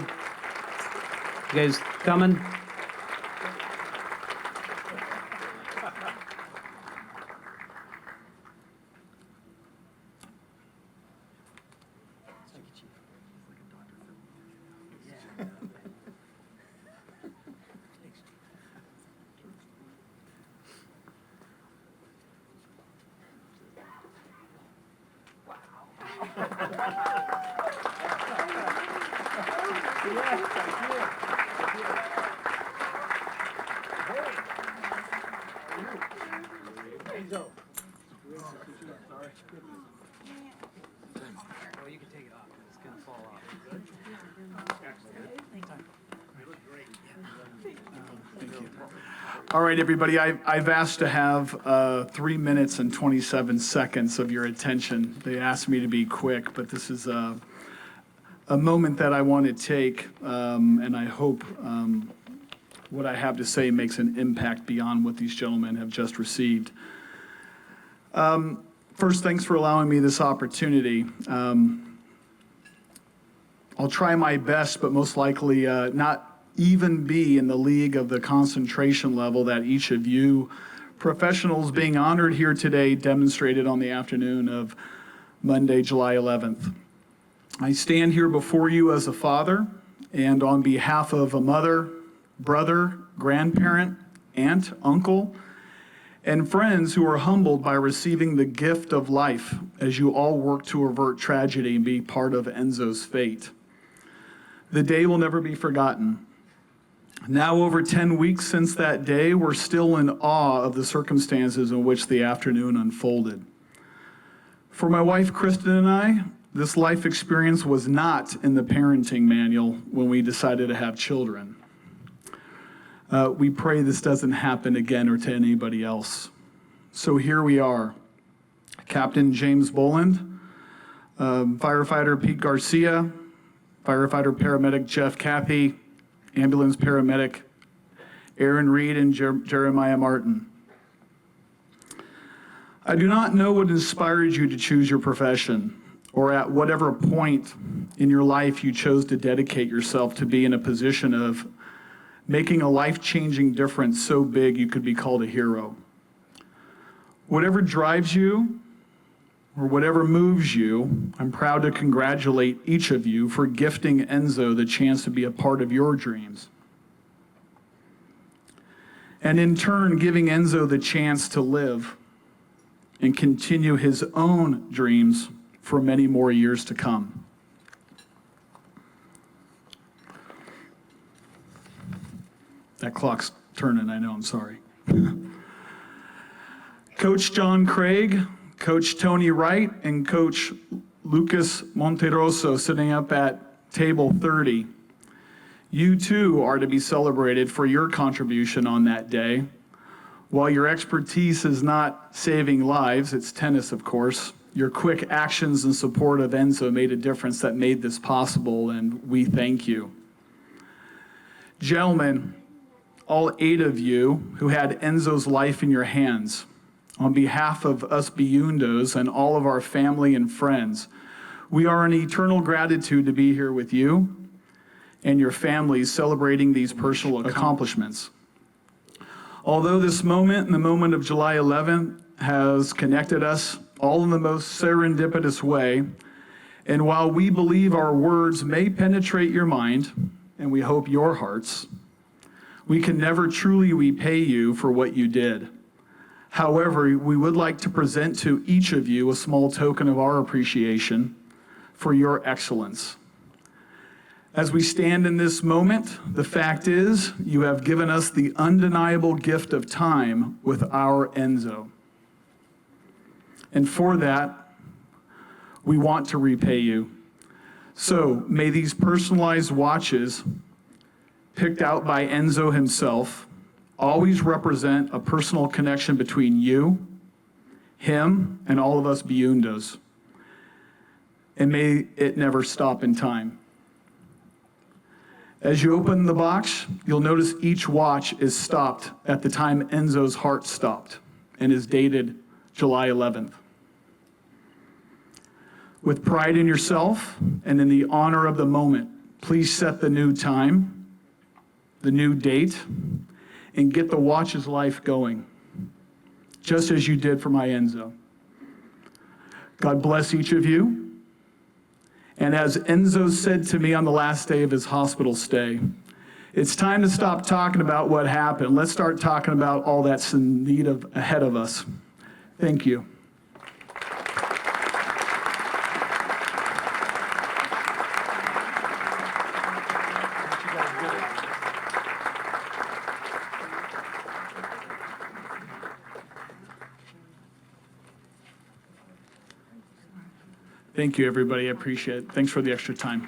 you guys coming? All right, everybody, I've asked to have 3 minutes and 27 seconds of your attention. They asked me to be quick, but this is a moment that I want to take, and I hope what I have to say makes an impact beyond what these gentlemen have just received. First, thanks for allowing me this opportunity. I'll try my best, but most likely not even be in the league of the concentration level that each of you professionals being honored here today demonstrated on the afternoon of Monday, July 11th. I stand here before you as a father and on behalf of a mother, brother, grandparent, aunt, uncle, and friends who are humbled by receiving the gift of life as you all work to avert tragedy and be part of Enzo's fate. The day will never be forgotten. Now, over 10 weeks since that day, we're still in awe of the circumstances in which the afternoon unfolded. For my wife, Kristen, and I, this life experience was not in the parenting manual when we decided to have children. We pray this doesn't happen again or to anybody else. So here we are. Captain James Boland, firefighter Pete Garcia, firefighter paramedic Jeff Cathy, ambulance paramedic Aaron Reed, and Jeremiah Martin. I do not know what inspired you to choose your profession, or at whatever point in your life you chose to dedicate yourself to be in a position of making a life-changing difference so big you could be called a hero. Whatever drives you, or whatever moves you, I'm proud to congratulate each of you for gifting Enzo the chance to be a part of your dreams. And in turn, giving Enzo the chance to live and continue his own dreams for many more years to come. That clock's turning, I know, I'm sorry. Coach John Craig, Coach Tony Wright, and Coach Lucas Monteroso sitting up at table 30. You too are to be celebrated for your contribution on that day. While your expertise is not saving lives, it's tennis, of course, your quick actions and support of Enzo made a difference that made this possible, and we thank you. Gentlemen, all 8 of you who had Enzo's life in your hands, on behalf of us Beyundos and all of our family and friends, we are in eternal gratitude to be here with you and your families celebrating these personal accomplishments. Although this moment and the moment of July 11th has connected us all in the most serendipitous way, and while we believe our words may penetrate your mind, and we hope your hearts, we can never truly repay you for what you did. However, we would like to present to each of you a small token of our appreciation for your excellence. As we stand in this moment, the fact is, you have given us the undeniable gift of time with our Enzo. And for that, we want to repay you. So may these personalized watches, picked out by Enzo himself, always represent a personal connection between you, him, and all of us Beyundos. And may it never stop in time. As you open the box, you'll notice each watch is stopped at the time Enzo's heart stopped and is dated July 11th. With pride in yourself and in the honor of the moment, please set the new time, the new date, and get the watch's life going, just as you did for my Enzo. God bless each of you. And as Enzo said to me on the last day of his hospital stay, it's time to stop talking about what happened. Let's start talking about all that's in need of ahead of us. Thank you. Thank you, everybody. I appreciate it. Thanks for the extra time.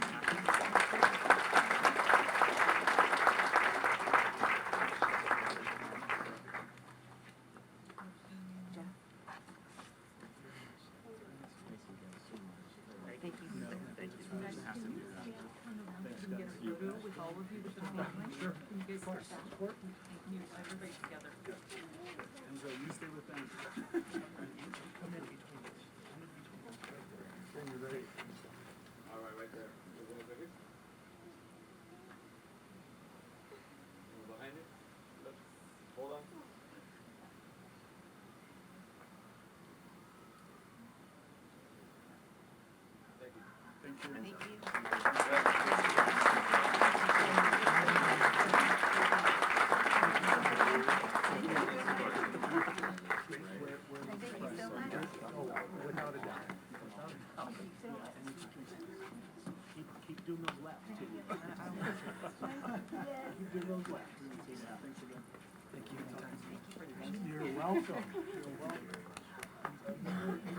You're welcome. You're welcome.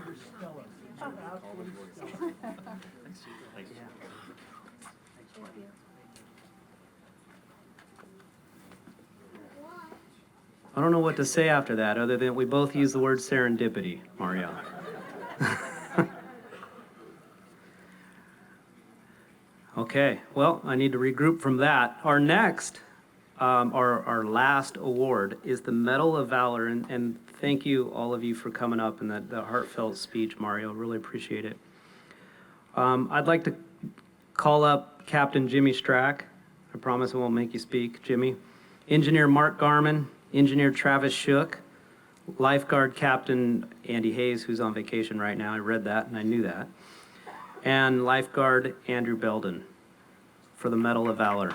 You're stellar. Absolutely stellar. Thank you. I don't know what to say after that, other than we both use the word serendipity, Mario. Okay, well, I need to regroup from that. Our next, our last award is the Medal of Valor, and thank you, all of you, for coming up and that heartfelt speech, Mario. Really appreciate it. I'd like to call up Captain Jimmy Strack. I promise I won't make you speak, Jimmy. Engineer Mark Garman, Engineer Travis Shook, Lifeguard Captain Andy Hayes, who's on vacation right now. I read that and I knew that. And Lifeguard Andrew Belden for the Medal of Valor.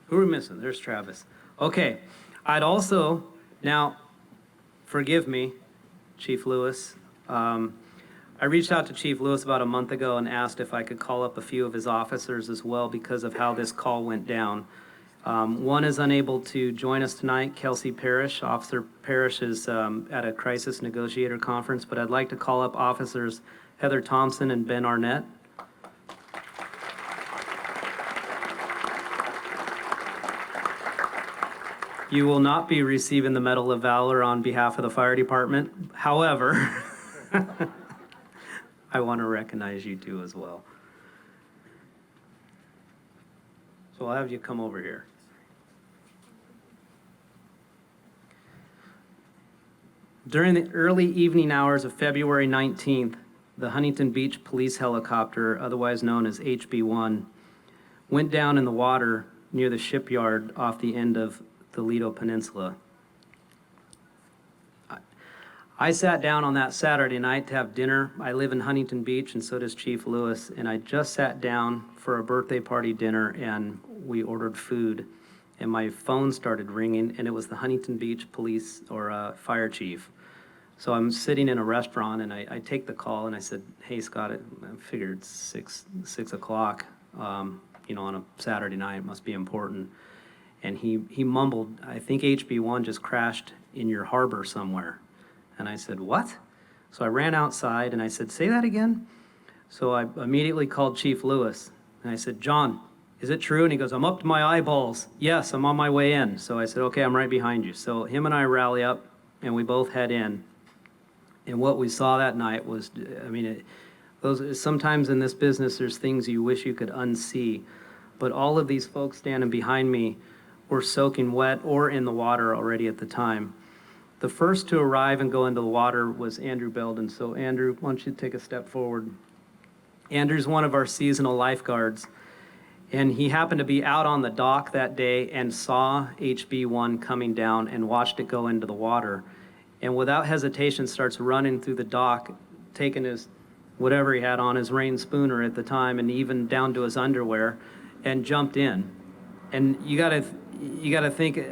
Who are we missing? There's Travis. Okay, I'd also, now, forgive me, Chief Lewis, I reached out to Chief Lewis about a month ago and asked if I could call up a few of his officers as well because of how this call went down. One is unable to join us tonight, Kelsey Parrish. Officer Parrish is at a crisis negotiator conference, but I'd like to call up officers Heather Thompson and Ben Arnett. You will not be receiving the Medal of Valor on behalf of the fire department. However, I want to recognize you two as well. So I'll have you come over here. During the early evening hours of February 19th, the Huntington Beach police helicopter, otherwise known as HB-1, went down in the water near the shipyard off the end of the Lido Peninsula. I sat down on that Saturday night to have dinner. I live in Huntington Beach, and so does Chief Lewis, and I just sat down for a birthday party dinner, and we ordered food, and my phone started ringing, and it was the Huntington Beach police or fire chief. So I'm sitting in a restaurant, and I take the call, and I said, "Hey, Scott, I figured six o'clock, on a Saturday night, it must be important." And he mumbled, "I think HB-1 just crashed in your harbor somewhere." And I said, "What?" So I ran outside and I said, "Say that again." So I immediately called Chief Lewis and I said, "John, is it true?" And he goes, "I'm up to my eyeballs. Yes, I'm on my way in." So I said, "Okay, I'm right behind you." So him and I rally up and we both head in. And what we saw that night was, sometimes in this business there's things you wish you could unsee. But all of these folks standing behind me were soaking wet or in the water already at the time. The first to arrive and go into the water was Andrew Belden. So Andrew, why don't you take a step forward? Andrew's one of our seasonal lifeguards, and he happened to be out on the dock that day and saw HB-1 coming down and watched it go into the water. And without hesitation starts running through the dock, taking his, whatever he had on, his rain spooner at the time, and even down to his underwear, and jumped in. And you gotta think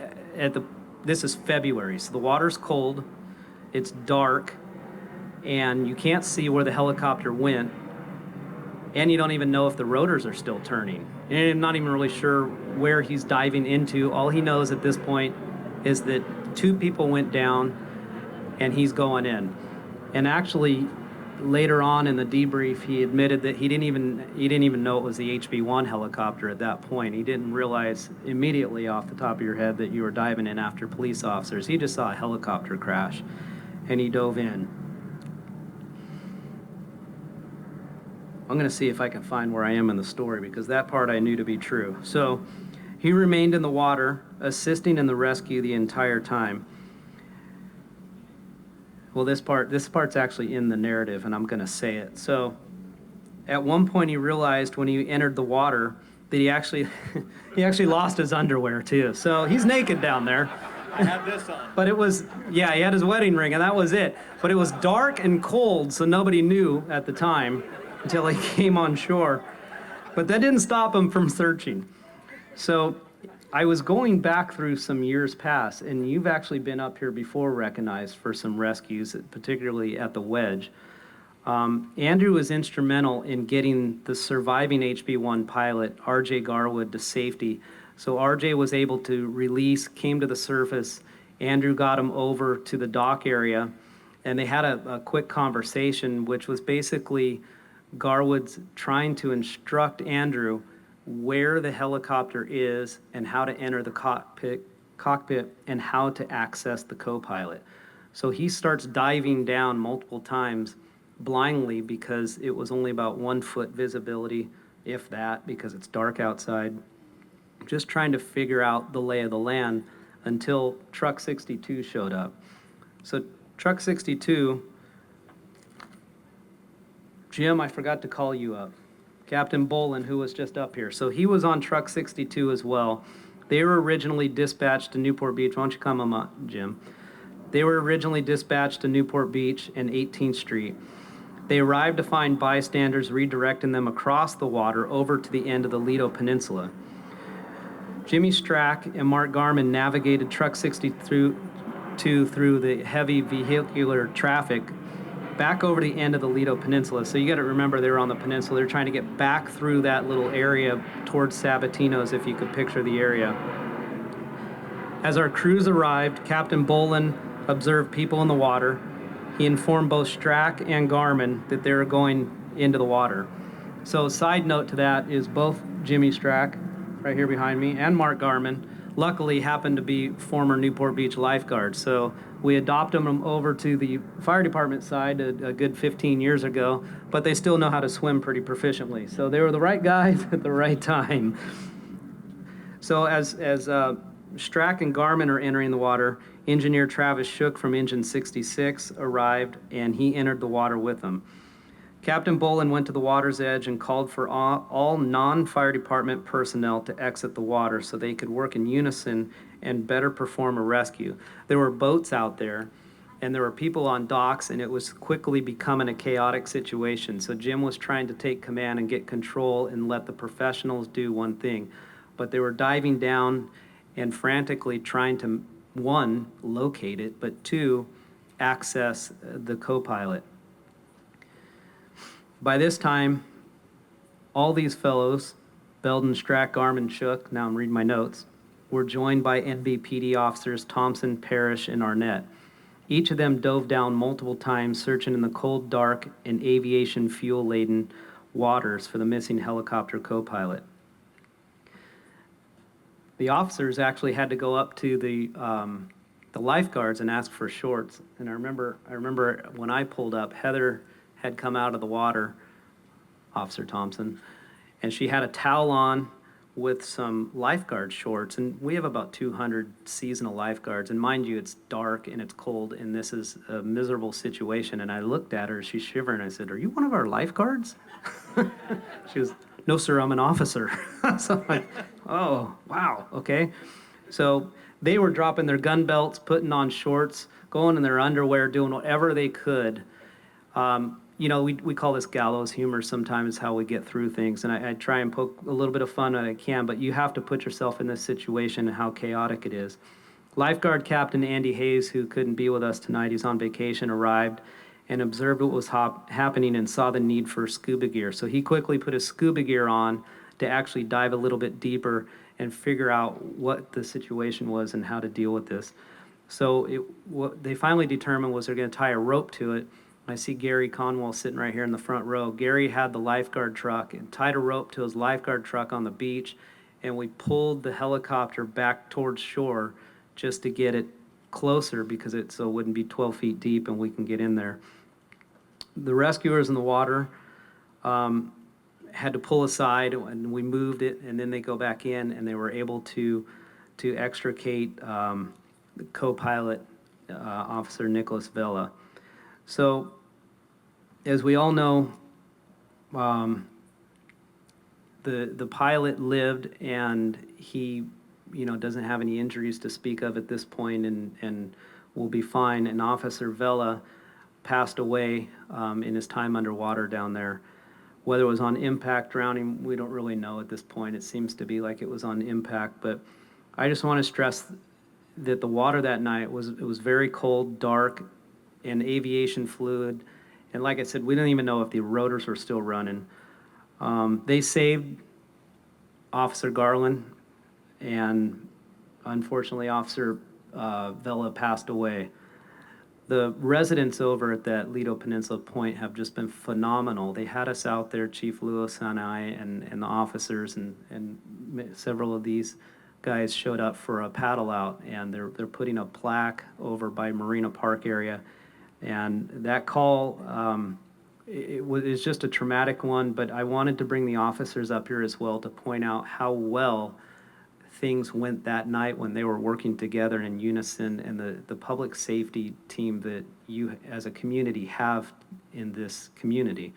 this is February, so the water's cold, it's dark, and you can't see where the helicopter went, and you don't even know if the rotors are still turning. And I'm not even really sure where he's diving into. All he knows at this point is that 2 people went down, and he's going in. And actually, later on in the debrief, he admitted that he didn't even know it was the HB-1 helicopter at that point. He didn't realize immediately off the top of your head that you were diving in after police officers. He just saw a helicopter crash, and he dove in. I'm gonna see if I can find where I am in the story, because that part I knew to be true. So he remained in the water, assisting in the rescue the entire time. Well, this part's actually in the narrative, and I'm going to say it. So at one point he realized when he entered the water that he actually lost his underwear too. So he's naked down there. I have this on. But it was, yeah, he had his wedding ring, and that was it. But it was dark and cold, so nobody knew at the time until he came on shore. But that didn't stop him from searching. So I was going back through some years past, and you've actually been up here before recognized for some rescues, particularly at the Wedge. Andrew was instrumental in getting the surviving HB-1 pilot, RJ Garwood, to safety. So RJ was able to release, came to the surface. Andrew got him over to the dock area, and they had a quick conversation, which was basically Garwood's trying to instruct Andrew where the helicopter is and how to enter the cockpit and how to access the co-pilot. So he starts diving down multiple times blindly because it was only about 1 foot visibility, if that, because it's dark outside, just trying to figure out the lay of the land until Truck 62 showed up. So Truck 62, Jim, I forgot to call you up. Captain Bolin, who was just up here. So he was on Truck 62 as well. They were originally dispatched to Newport Beach. Why don't you come up, Jim? They were originally dispatched to Newport Beach and 18th Street. They arrived to find bystanders redirecting them across the water over to the end of the Lido Peninsula. Jimmy Strack and Mark Garman navigated Truck 62 through the heavy vehicular traffic back over the end of the Lido Peninsula. So you got to remember they were on the peninsula. They're trying to get back through that little area towards Sabatino's, if you could picture the area. As our crews arrived, Captain Bolin observed people in the water. He informed both Strack and Garmin that they were going into the water. So side note to that is both Jimmy Strack, right here behind me, and Mark Garmin, luckily happened to be former Newport Beach lifeguards. So we adopted them over to the fire department side a good 15 years ago, but they still know how to swim pretty proficiently. So they were the right guys at the right time. So as Strack and Garmin are entering the water, Engineer Travis Shook from Engine 66 arrived, and he entered the water with them. Captain Bolin went to the water's edge and called for all non-fire department personnel to exit the water so they could work in unison and better perform a rescue. There were boats out there, and there were people on docks, and it was quickly becoming a chaotic situation. So Jim was trying to take command and get control and let the professionals do one thing. But they were diving down and frantically trying to, one, locate it, but two, access the co-pilot. By this time, all these fellows, Belden, Strack, Garmin, Shook, now I'm reading my notes, were joined by NBPD officers Thompson, Parrish, and Arnett. Each of them dove down multiple times, searching in the cold, dark, and aviation fuel-laden waters for the missing helicopter co-pilot. The officers actually had to go up to the lifeguards and ask for shorts. And I remember when I pulled up, Heather had come out of the water, Officer Thompson, and she had a towel on with some lifeguard shorts. And we have about 200 seasonal lifeguards. And mind you, it's dark and it's cold, and this is a miserable situation. And I looked at her, she's shivering. I said, "Are you one of our lifeguards?" She was, "No, sir, I'm an officer." So I'm like, oh, wow, okay. So they were dropping their gun belts, putting on shorts, going in their underwear, doing whatever they could. You know, we call this gallows humor sometimes, how we get through things, and I try and poke a little bit of fun when I can, but you have to put yourself in this situation and how chaotic it is. Lifeguard Captain Andy Hayes, who couldn't be with us tonight, he's on vacation, arrived and observed what was happening and saw the need for scuba gear. So he quickly put his scuba gear on to actually dive a little bit deeper and figure out what the situation was and how to deal with this. So what they finally determined was they're going to tie a rope to it. I see Gary Conwell sitting right here in the front row. Gary had the lifeguard truck and tied a rope to his lifeguard truck on the beach, and we pulled the helicopter back towards shore just to get it closer because so it wouldn't be 12 feet deep and we can get in there. The rescuers in the water had to pull aside, and we moved it, and then they go back in, and they were able to extricate the co-pilot, Officer Nicholas Vela. So, as we all know, the pilot lived, and he, doesn't have any injuries to speak of at this point, and will be fine. And Officer Vela passed away in his time underwater down there. Whether it was on impact drowning, we don't really know at this point. It seems to be like it was on impact, but I just want to stress that the water that night was very cold, dark, and aviation fluid. And like I said, we don't even know if the rotors were still running. They saved Officer Garland, and unfortunately Officer Vela passed away. The residents over at that Lido Peninsula Point have just been phenomenal. They had us out there, Chief Lewis and I, and the officers, and several of these guys showed up for a paddle out, and they're putting a plaque over by Marina Park area. And that call, it's just a traumatic one, but I wanted to bring the officers up here as well to point out how well things went that night when they were working together in unison, and the public safety team that you as a community have in this community,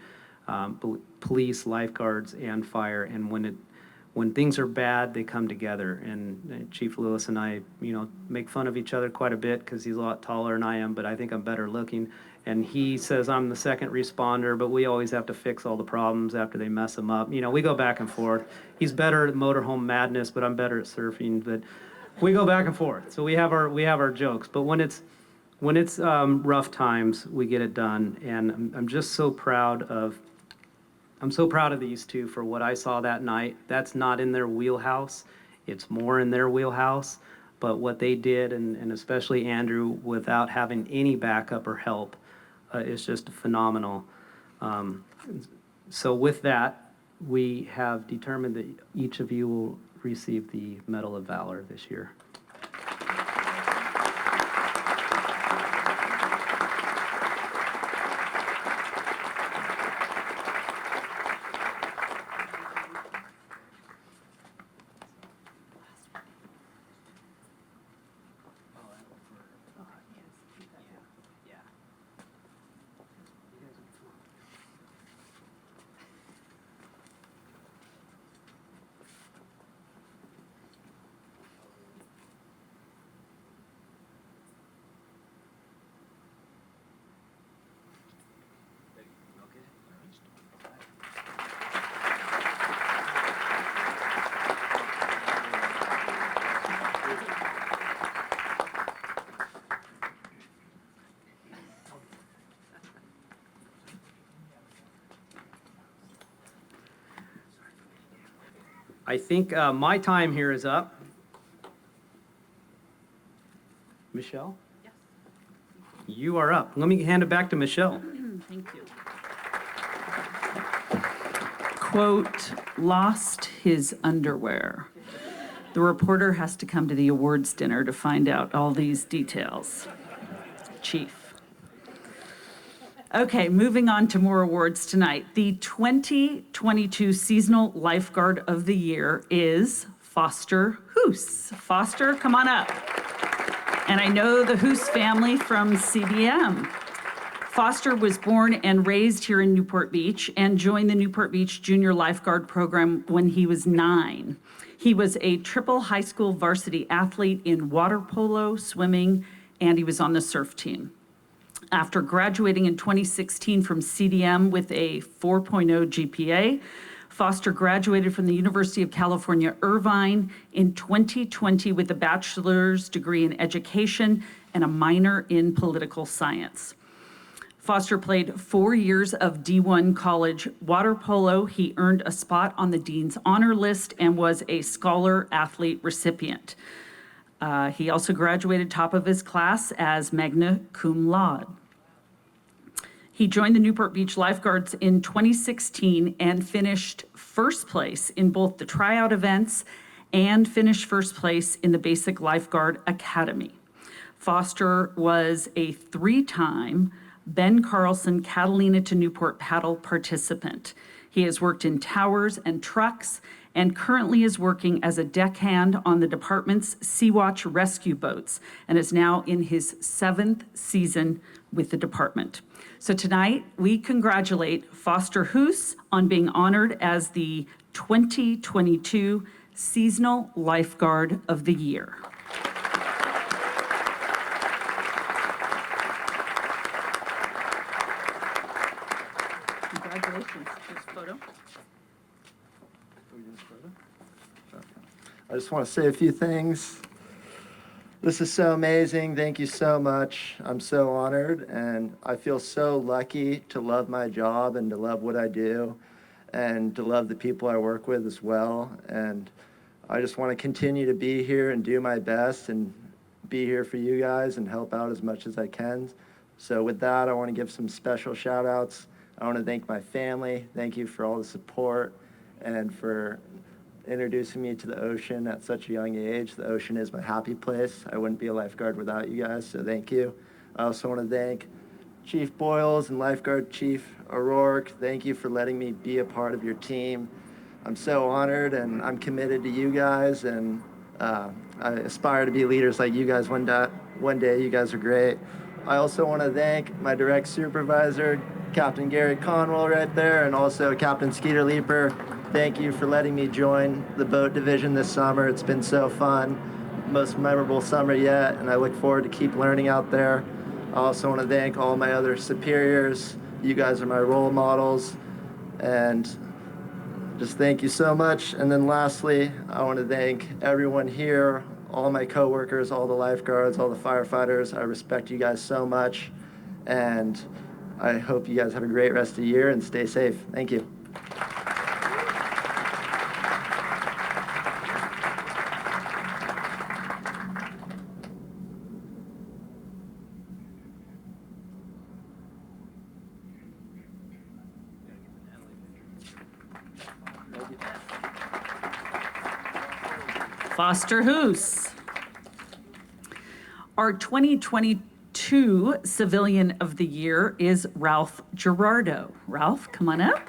police, lifeguards, and fire. And when things are bad, they come together. And Chief Lewis and I, make fun of each other quite a bit because he's a lot taller than I am, but I think I'm better looking. And he says I'm the second responder, but we always have to fix all the problems after they mess them up. We go back and forth. He's better at motorhome madness, but I'm better at surfing. But we go back and forth. So we have our jokes. But when it's when it's rough times, we get it done, and I'm just so proud of. I'm so proud of these two for what I saw that night. That's not in their wheelhouse. It's more in their wheelhouse. But what they did, and especially Andrew, without having any backup or help, is just phenomenal. So with that, we have determined that each of you will receive the Medal of Valor this year. I think my time here is up. Michelle? Yes. You are up. Let me hand it back to Michelle. Thank you. Quote, lost his underwear. The reporter has to come to the awards dinner to find out all these details. Chief. Okay, moving on to more awards tonight. The 2022 Seasonal Lifeguard of the Year is Foster Hoos. Foster, come on up. And I know the Hoos family from CBM. Foster was born and raised here in Newport Beach and joined the Newport Beach Junior Lifeguard Program when he was 9. He was a triple high school varsity athlete in water polo, swimming, and he was on the surf team. After graduating in 2016 from CDM with a 4.0 GPA, Foster graduated from the University of California, Irvine in 2020 with a bachelor's degree in education and a minor in political science. Foster played 4 years of D1 college water polo. He earned a spot on the Dean's Honor List and was a Scholar Athlete recipient. He also graduated top of his class as magna cum laude. He joined the Newport Beach Lifeguards in 2016 and finished first place in both the tryout events and finished first place in the Basic Lifeguard Academy. Foster was a 3-time Ben Carlson Catalina to Newport paddle participant. He has worked in towers and trucks and currently is working as a deckhand on the department's Sea-Watch rescue boats and is now in his 7th season with the department. So tonight, we congratulate Foster Hoos on being honored as the 2022 Seasonal Lifeguard of the Year. Congratulations. Here's a photo. I just want to say a few things. This is so amazing. Thank you so much. I'm so honored, and I feel so lucky to love my job and to love what I do and to love the people I work with as well. And I just want to continue to be here and do my best and be here for you guys and help out as much as I can. So with that, I want to give some special shout outs. I want to thank my family. Thank you for all the support and for introducing me to the ocean at such a young age. The ocean is my happy place. I wouldn't be a lifeguard without you guys, so thank you. I also want to thank Chief Boyles and Lifeguard Chief O'Rourke. Thank you for letting me be a part of your team. I'm so honored, and I'm committed to you guys, and I aspire to be leaders like you guys one day. You guys are great. I also want to thank my direct supervisor, Captain Gary Conwell right there, and also Captain Skeeter Leeper. Thank you for letting me join the boat division this summer. It's been so fun, most memorable summer yet, and I look forward to keep learning out there. I also want to thank all my other superiors. You guys are my role models, and just thank you so much. And then lastly, I want to thank everyone here, all my coworkers, all the lifeguards, all the firefighters. I respect you guys so much, and I hope you guys have a great rest of the year and stay safe. Thank you. Foster Hoos. Our 2022 Civilian of the Year is Ralph Gerardo. Ralph, come on up.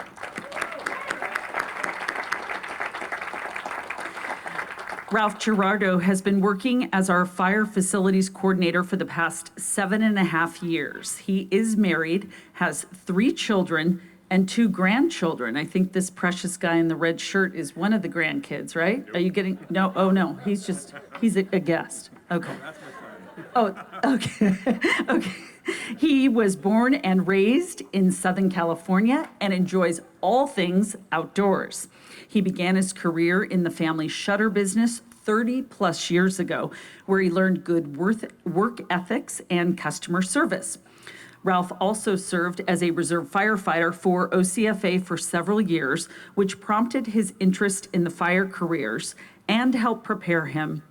Ralph Gerardo has been working as our fire facilities coordinator for the past 7.5 years. He is married, has 3 children, and 2 grandchildren. I think this precious guy in the red shirt is one of the grandkids, right? Are you getting, no, oh no, he's a guest. Okay. Oh, okay, okay. He was born and raised in Southern California and enjoys all things outdoors. He began his career in the family shutter business 30 plus years ago, where he learned good work ethics and customer service. Ralph also served as a reserve firefighter for OCFA for several years, which prompted his interest in the fire careers and helped prepare him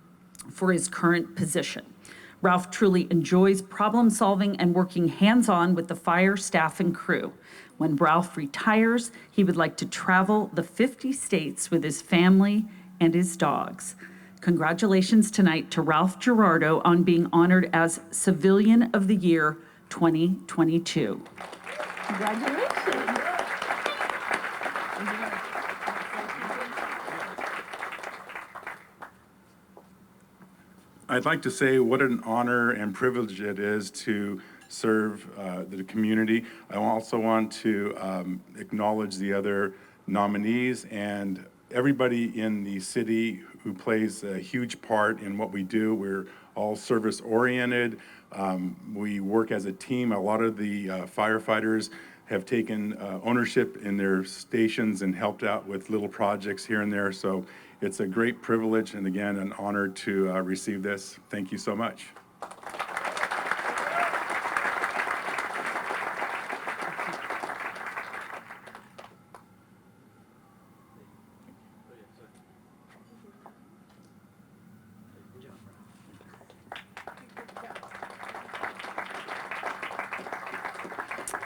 for his current position. Ralph truly enjoys problem solving and working hands-on with the fire staff and crew. When Ralph retires, he would like to travel the 50 states with his family and his dogs. Congratulations tonight to Ralph Gerardo on being honored as Civilian of the Year 2022. Congratulations. I'd like to say what an honor and privilege it is to serve the community. I also want to acknowledge the other nominees and everybody in the city who plays a huge part in what we do. We're all service oriented. We work as a team. A lot of the firefighters have taken ownership in their stations and helped out with little projects here and there. So it's a great privilege and again, an honor to receive this. Thank you so much.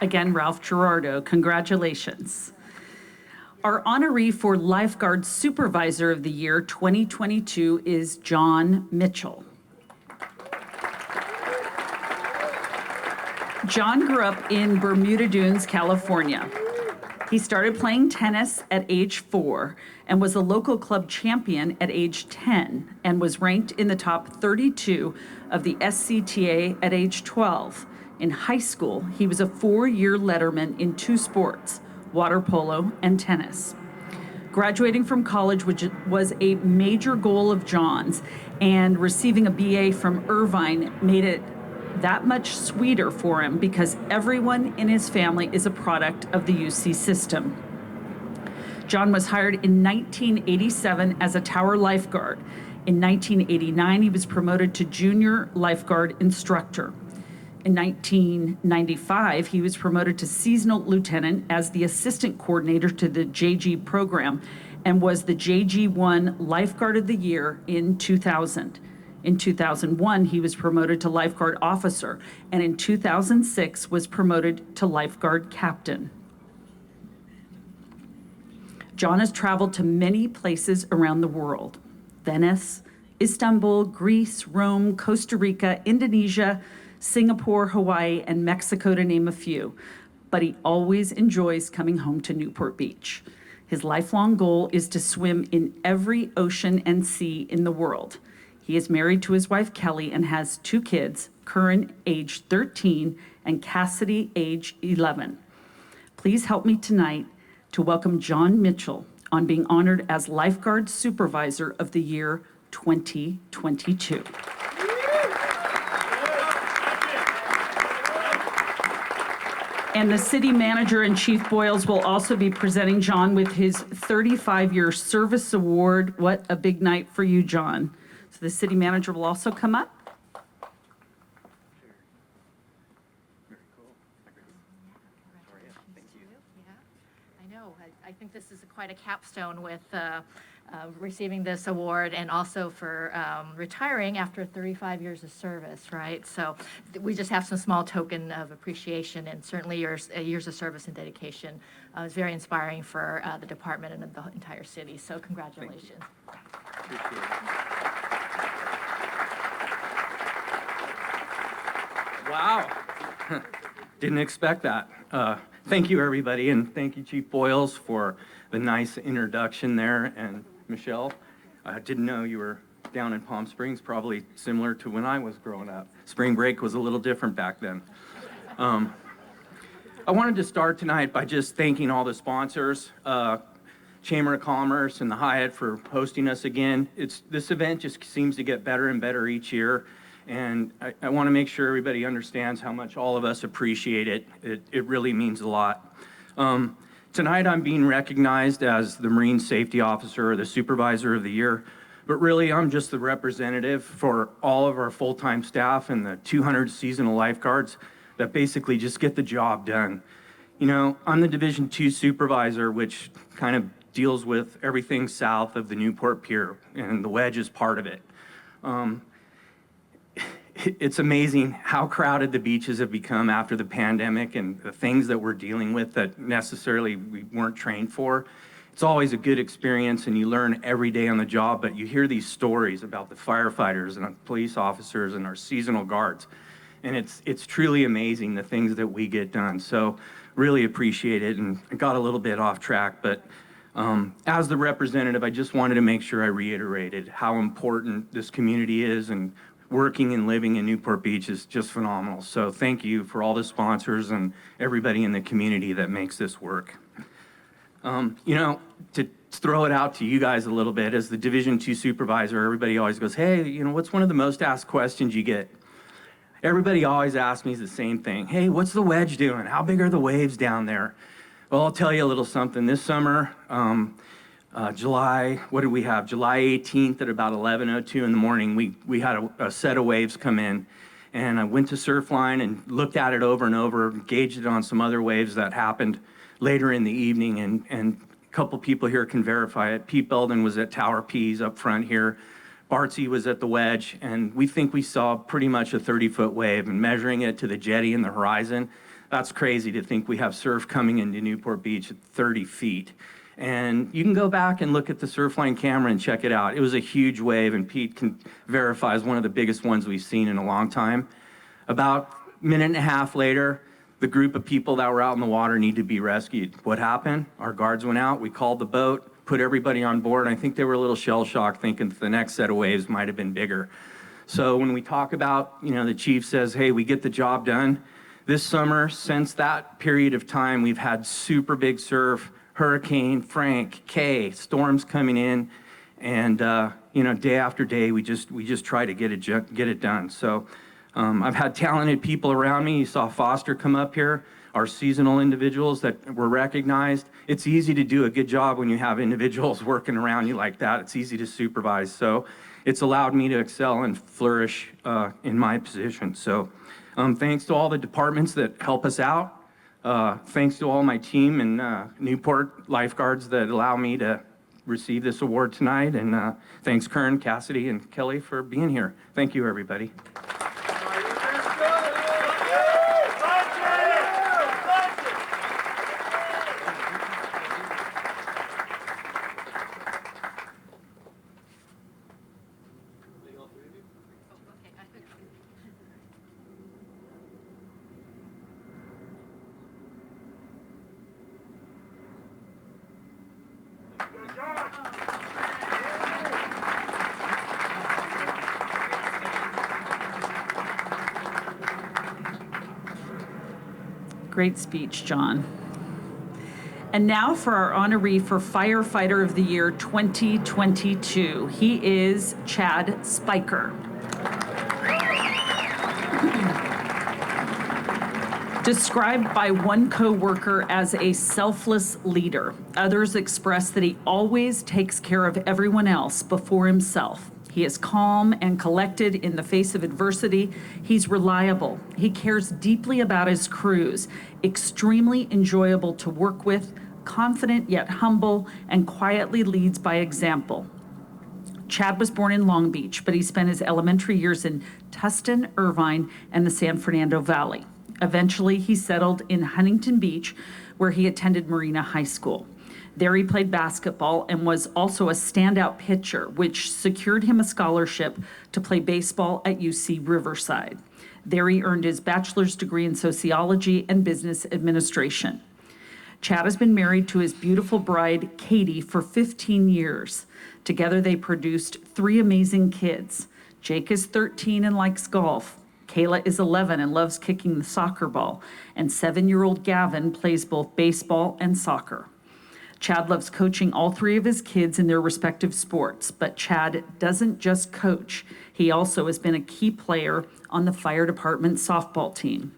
Again, Ralph Gerardo, congratulations. Our honoree for Lifeguard Supervisor of the Year 2022 is John Mitchell. John grew up in Bermuda Dunes, California. He started playing tennis at age 4 and was a local club champion at age 10 and was ranked in the top 32 of the SCTA at age 12. In high school, he was a 4-year letterman in 2 sports, water polo and tennis. Graduating from college, which was a major goal of John's, and receiving a BA from Irvine made it that much sweeter for him because everyone in his family is a product of the UC system. John was hired in 1987 as a tower lifeguard. In 1989, he was promoted to junior lifeguard instructor. In 1995, he was promoted to seasonal lieutenant as the assistant coordinator to the JG program and was the JG1 Lifeguard of the Year in 2000. In 2001, he was promoted to lifeguard officer, and in 2006 was promoted to lifeguard captain. John has traveled to many places around the world: Venice, Istanbul, Greece, Rome, Costa Rica, Indonesia, Singapore, Hawaii, and Mexico, to name a few. But he always enjoys coming home to Newport Beach. His lifelong goal is to swim in every ocean and sea in the world. He is married to his wife, Kelly, and has 2 kids, Curran, age 13, and Cassidy, age 11. Please help me tonight to welcome John Mitchell on being honored as Lifeguard Supervisor of the Year 2022. And the city manager and Chief Boyles will also be presenting John with his 35-year service award. What a big night for you, John. So the city manager will also come up. I think this is quite a capstone with receiving this award and also for retiring after 35 years of service, right? So we just have some small token of appreciation, and certainly your years of service and dedication is very inspiring for the department and the entire city. So congratulations. Wow. Didn't expect that. Thank you, everybody, and thank you, Chief Boyles, for the nice introduction there. And Michelle, I didn't know you were down in Palm Springs, probably similar to when I was growing up. Spring break was a little different back then. I wanted to start tonight by just thanking all the sponsors, Chamber of Commerce and the Hyatt for hosting us again. This event just seems to get better and better each year. And I want to make sure everybody understands how much all of us appreciate it. It really means a lot. Tonight I'm being recognized as the Marine Safety Officer or the Supervisor of the Year, but really I'm just the representative for all of our full-time staff and the 200 seasonal lifeguards that basically just get the job done. You know, I'm the Division II Supervisor, which kind of deals with everything south of the Newport Pier, and the wedge is part of it. It's amazing how crowded the beaches have become after the pandemic and the things that we're dealing with that necessarily we weren't trained for. It's always a good experience and you learn every day on the job, but you hear these stories about the firefighters and police officers and our seasonal guards. And it's truly amazing the things that we get done. So really appreciate it. And I got a little bit off track, but as the representative, I just wanted to make sure I reiterated how important this community is, and working and living in Newport Beach is just phenomenal. So thank you for all the sponsors and everybody in the community that makes this work. You know, to throw it out to you guys a little bit, as the Division II Supervisor, everybody always goes, hey, you know, what's one of the most asked questions you get? Everybody always asks me the same thing. Hey, what's the wedge doing? How big are the waves down there? Well, I'll tell you a little something. This summer, July 18th at about 11:02 in the morning, we had a set of waves come in, and I went to Surfline and looked at it over and over, gauged it on some other waves that happened later in the evening, and a couple people here can verify it. Pete Belden was at Tower P's up front here. Bartsy was at the wedge, and we think we saw pretty much a 30-foot wave, and measuring it to the jetty and the horizon, that's crazy to think we have surf coming into Newport Beach at 30 feet. And you can go back and look at the Surfline camera and check it out. It was a huge wave, and Pete can verify is one of the biggest ones we've seen in a long time. About a minute and a half later, the group of people that were out in the water need to be rescued. What happened? Our guards went out, we called the boat, put everybody on board. I think they were a little shell-shocked, thinking that the next set of waves might have been bigger. So when we talk about, you know, the chief says, hey, we get the job done. This summer, since that period of time, we've had super big surf, Hurricane Frank, Kay, storms coming in, and you know, day after day, we just try to get it done. So I've had talented people around me. You saw Foster come up here, our seasonal individuals that were recognized. It's easy to do a good job when you have individuals working around you like that. It's easy to supervise. So it's allowed me to excel and flourish in my position. So thanks to all the departments that help us out. Thanks to all my team and Newport lifeguards that allow me to receive this award tonight. And thanks Kern, Cassidy, and Kelly for being here. Thank you, everybody. Great speech, John. And now for our honoree for Firefighter of the Year 2022. He is Chad Spiker. Described by one coworker as a selfless leader, others express that he always takes care of everyone else before himself. He is calm and collected in the face of adversity. He's reliable. He cares deeply about his crews, extremely enjoyable to work with, confident yet humble, and quietly leads by example. Chad was born in Long Beach, but he spent his elementary years in Tustin, Irvine, and the San Fernando Valley. Eventually, he settled in Huntington Beach, where he attended Marina High School. There he played basketball and was also a standout pitcher, which secured him a scholarship to play baseball at UC Riverside. There he earned his bachelor's degree in sociology and business administration. Chad has been married to his beautiful bride, Katie, for 15 years. Together they produced 3 amazing kids. Jake is 13 and likes golf. Kayla is 11 and loves kicking the soccer ball. And 7-year-old Gavin plays both baseball and soccer. Chad loves coaching all 3 of his kids in their respective sports, but Chad doesn't just coach. He also has been a key player on the fire department softball team.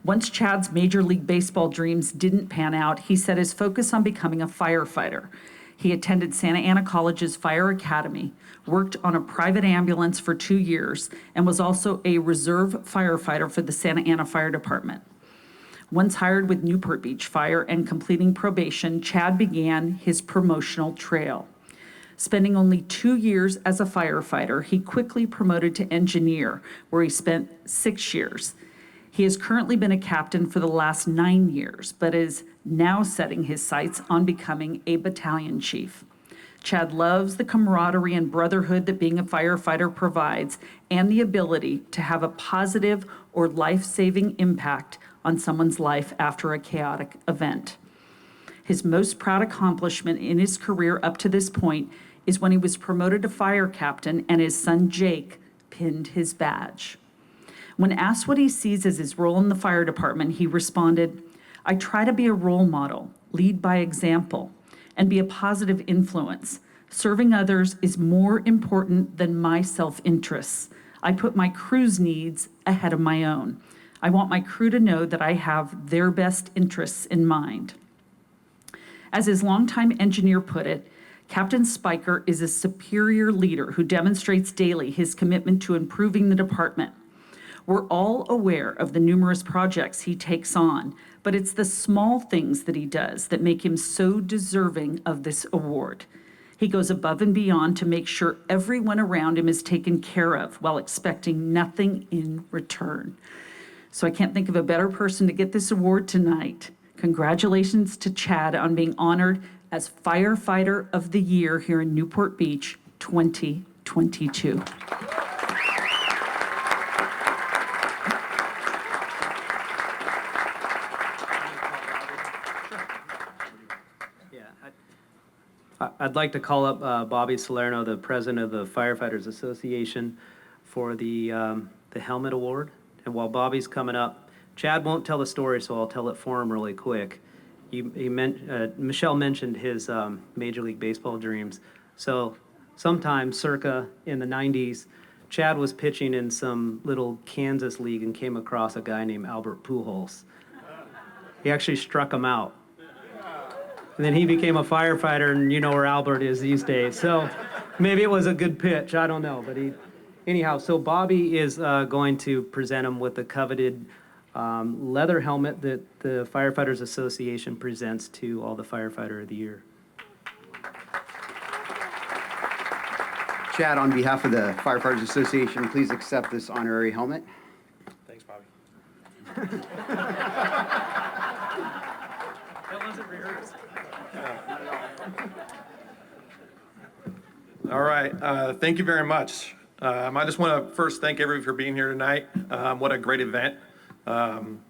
Once Chad's Major League Baseball dreams didn't pan out, he set his focus on becoming a firefighter. He attended Santa Ana College's Fire Academy, worked on a private ambulance for 2 years, and was also a reserve firefighter for the Santa Ana Fire Department. Once hired with Newport Beach Fire and completing probation, Chad began his promotional trail. Spending only 2 years as a firefighter, he quickly promoted to engineer, where he spent 6 years. He has currently been a captain for the last 9 years, but is now setting his sights on becoming a battalion chief. Chad loves the camaraderie and brotherhood that being a firefighter provides, and the ability to have a positive or life-saving impact on someone's life after a chaotic event. His most proud accomplishment in his career up to this point is when he was promoted to fire captain and his son Jake pinned his badge. When asked what he sees as his role in the fire department, he responded, "I try to be a role model, lead by example, and be a positive influence. Serving others is more important than my self-interests. I put my crew's needs ahead of my own. I want my crew to know that I have their best interests in mind." As his longtime engineer put it, Captain Spiker is a superior leader who demonstrates daily his commitment to improving the department. We're all aware of the numerous projects he takes on, but it's the small things that he does that make him so deserving of this award. He goes above and beyond to make sure everyone around him is taken care of while expecting nothing in return. So I can't think of a better person to get this award tonight. Congratulations to Chad on being honored as Firefighter of the Year here in Newport Beach 2022. I'd like to call up Bobby Salerno, the president of the Firefighters Association, for the helmet award. And while Bobby's coming up, Chad won't tell the story, so I'll tell it for him really quick. Michelle mentioned his Major League Baseball dreams. So sometime circa in the 90s, Chad was pitching in some little Kansas league and came across a guy named Albert Pujols. He actually struck him out. And then he became a firefighter, and you know where Albert is these days. So maybe it was a good pitch, I don't know. But anyhow, so Bobby is going to present him with the coveted leather helmet that the Firefighters Association presents to all the Firefighter of the Year. Chad, on behalf of the Firefighters Association, please accept this honorary helmet. Thanks, Bobby. That wasn't rehearsed. All right, thank you very much. I just want to first thank everyone for being here tonight. What a great event. I'm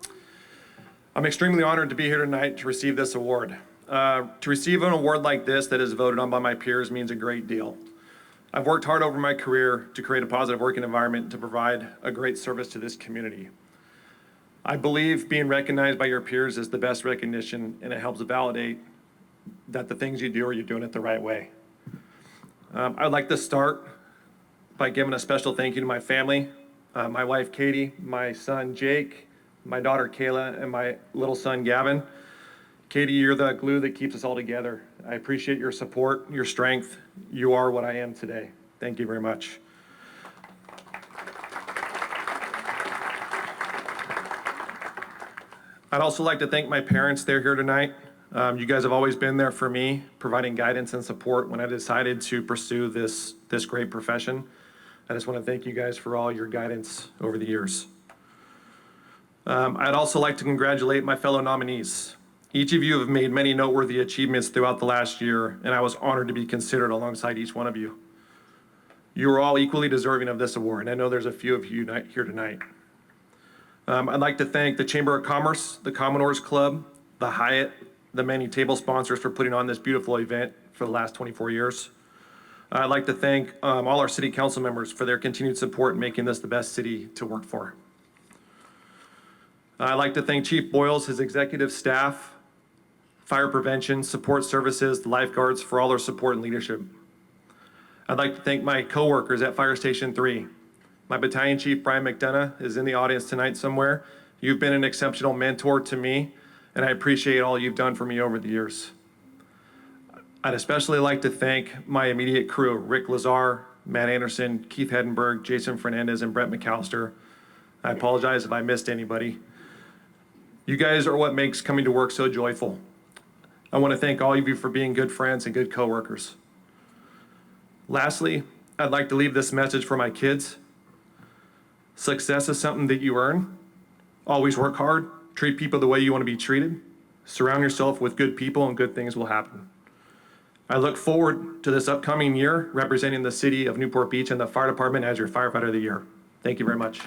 extremely honored to be here tonight to receive this award. To receive an award like this that is voted on by my peers means a great deal. I've worked hard over my career to create a positive working environment to provide a great service to this community. I believe being recognized by your peers is the best recognition, and it helps validate that the things you do are you're doing it the right way. I'd like to start by giving a special thank you to my family, my wife Katie, my son Jake, my daughter Kayla, and my little son Gavin. Katie, you're the glue that keeps us all together. I appreciate your support, your strength. You are what I am today. Thank you very much. I'd also like to thank my parents. They're here tonight. You guys have always been there for me, providing guidance and support when I decided to pursue this great profession. I just want to thank you guys for all your guidance over the years. I'd also like to congratulate my fellow nominees. Each of you have made many noteworthy achievements throughout the last year, and I was honored to be considered alongside each one of you. You are all equally deserving of this award, and I know there's a few of you here tonight. I'd like to thank the Chamber of Commerce, the Commodores Club, the Hyatt, the many table sponsors for putting on this beautiful event for the last 24 years. I'd like to thank all our city council members for their continued support in making this the best city to work for. I'd like to thank Chief Boyles, his executive staff, fire prevention, support services, the lifeguards for all their support and leadership. I'd like to thank my coworkers at Fire Station 3. My battalion chief, Brian McDonough, is in the audience tonight somewhere. You've been an exceptional mentor to me, and I appreciate all you've done for me over the years. I'd especially like to thank my immediate crew, Rick Lazar, Matt Anderson, Keith Hedenberg, Jason Fernandez, and Brett McAllister. I apologize if I missed anybody. You guys are what makes coming to work so joyful. I want to thank all of you for being good friends and good coworkers. Lastly, I'd like to leave this message for my kids. Success is something that you earn. Always work hard, treat people the way you want to be treated, surround yourself with good people, and good things will happen. I look forward to this upcoming year representing the city of Newport Beach and the fire department as your firefighter of the year. Thank you very much.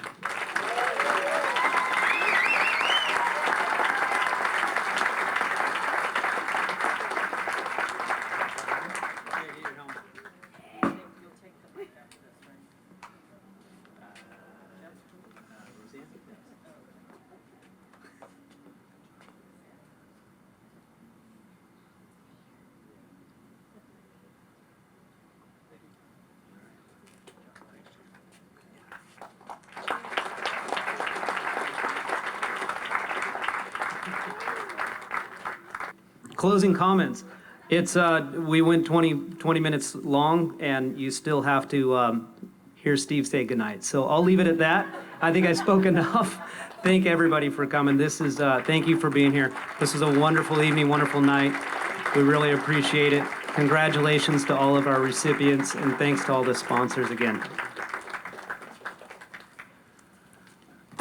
Closing comments. It's we went 20 minutes long, and you still have to hear Steve say goodnight. So I'll leave it at that. I think I spoke enough. Thank everybody for coming. This is thank you for being here. This was a wonderful evening, wonderful night. We really appreciate it. Congratulations to all of our recipients, and thanks to all the sponsors again.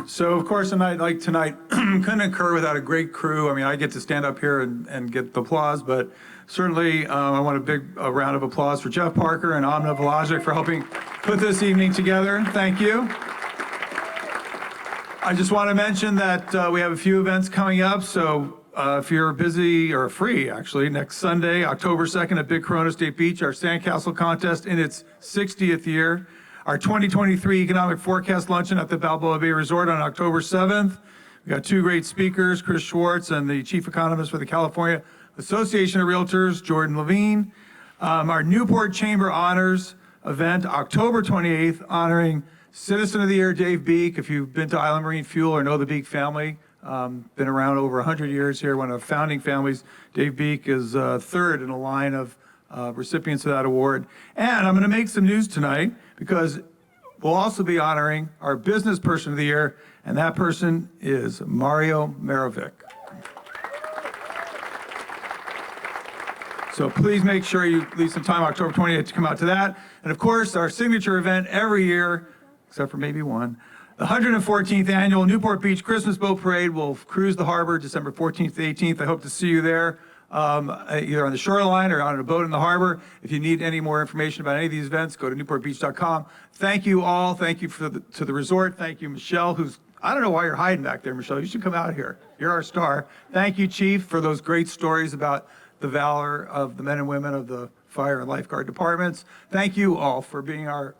So, of course, a night like tonight couldn't occur without a great crew. I mean, I get to stand up here and get the applause, but certainly I want a round of applause for Jeff Parker and Amna Vlasic for helping put this evening together. Thank you. I just want to mention that we have a few events coming up, so if you're busy or free, actually, next Sunday, October 2nd at Big Corona State Beach, our Sandcastle contest in its 60th year. Our 2023 Economic Forecast Luncheon at the Balboa Bay Resort on October 7th. We've got two great speakers, Chris Schwartz and the Chief Economist for the California Association of Realtors, Jordan Levine. Our Newport Chamber Honors event, October 28th, honoring Citizen of the Year Dave Beek. If you've been to Island Marine Fuel or know the Beek family, been around over 100 years here, one of the founding families. Dave Beek is third in a line of recipients of that award. And I'm going to make some news tonight because we'll also be honoring our Business Person of the Year, and that person is Mario Marovic. So please make sure you leave some time October 28th to come out to that. And of course, our signature event every year, except for maybe one, the 114th Annual Newport Beach Christmas Boat Parade will cruise the harbor December 14th to 18th. I hope to see you there. Either on the shoreline or on a boat in the harbor. If you need any more information about any of these events, go to newportbeach.com. Thank you all. Thank you to the resort. Thank you, Michelle, who's, I don't know why you're hiding back there, Michelle. You should come out here. You're our star. Thank you, Chief, for those great stories about the valor of the men and women of the fire and lifeguard departments. Thank you all for being our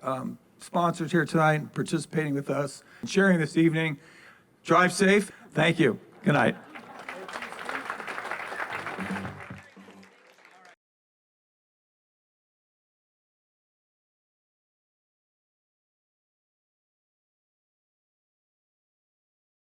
sponsors here tonight and participating with us and sharing this evening. Drive safe. Thank you. Good night.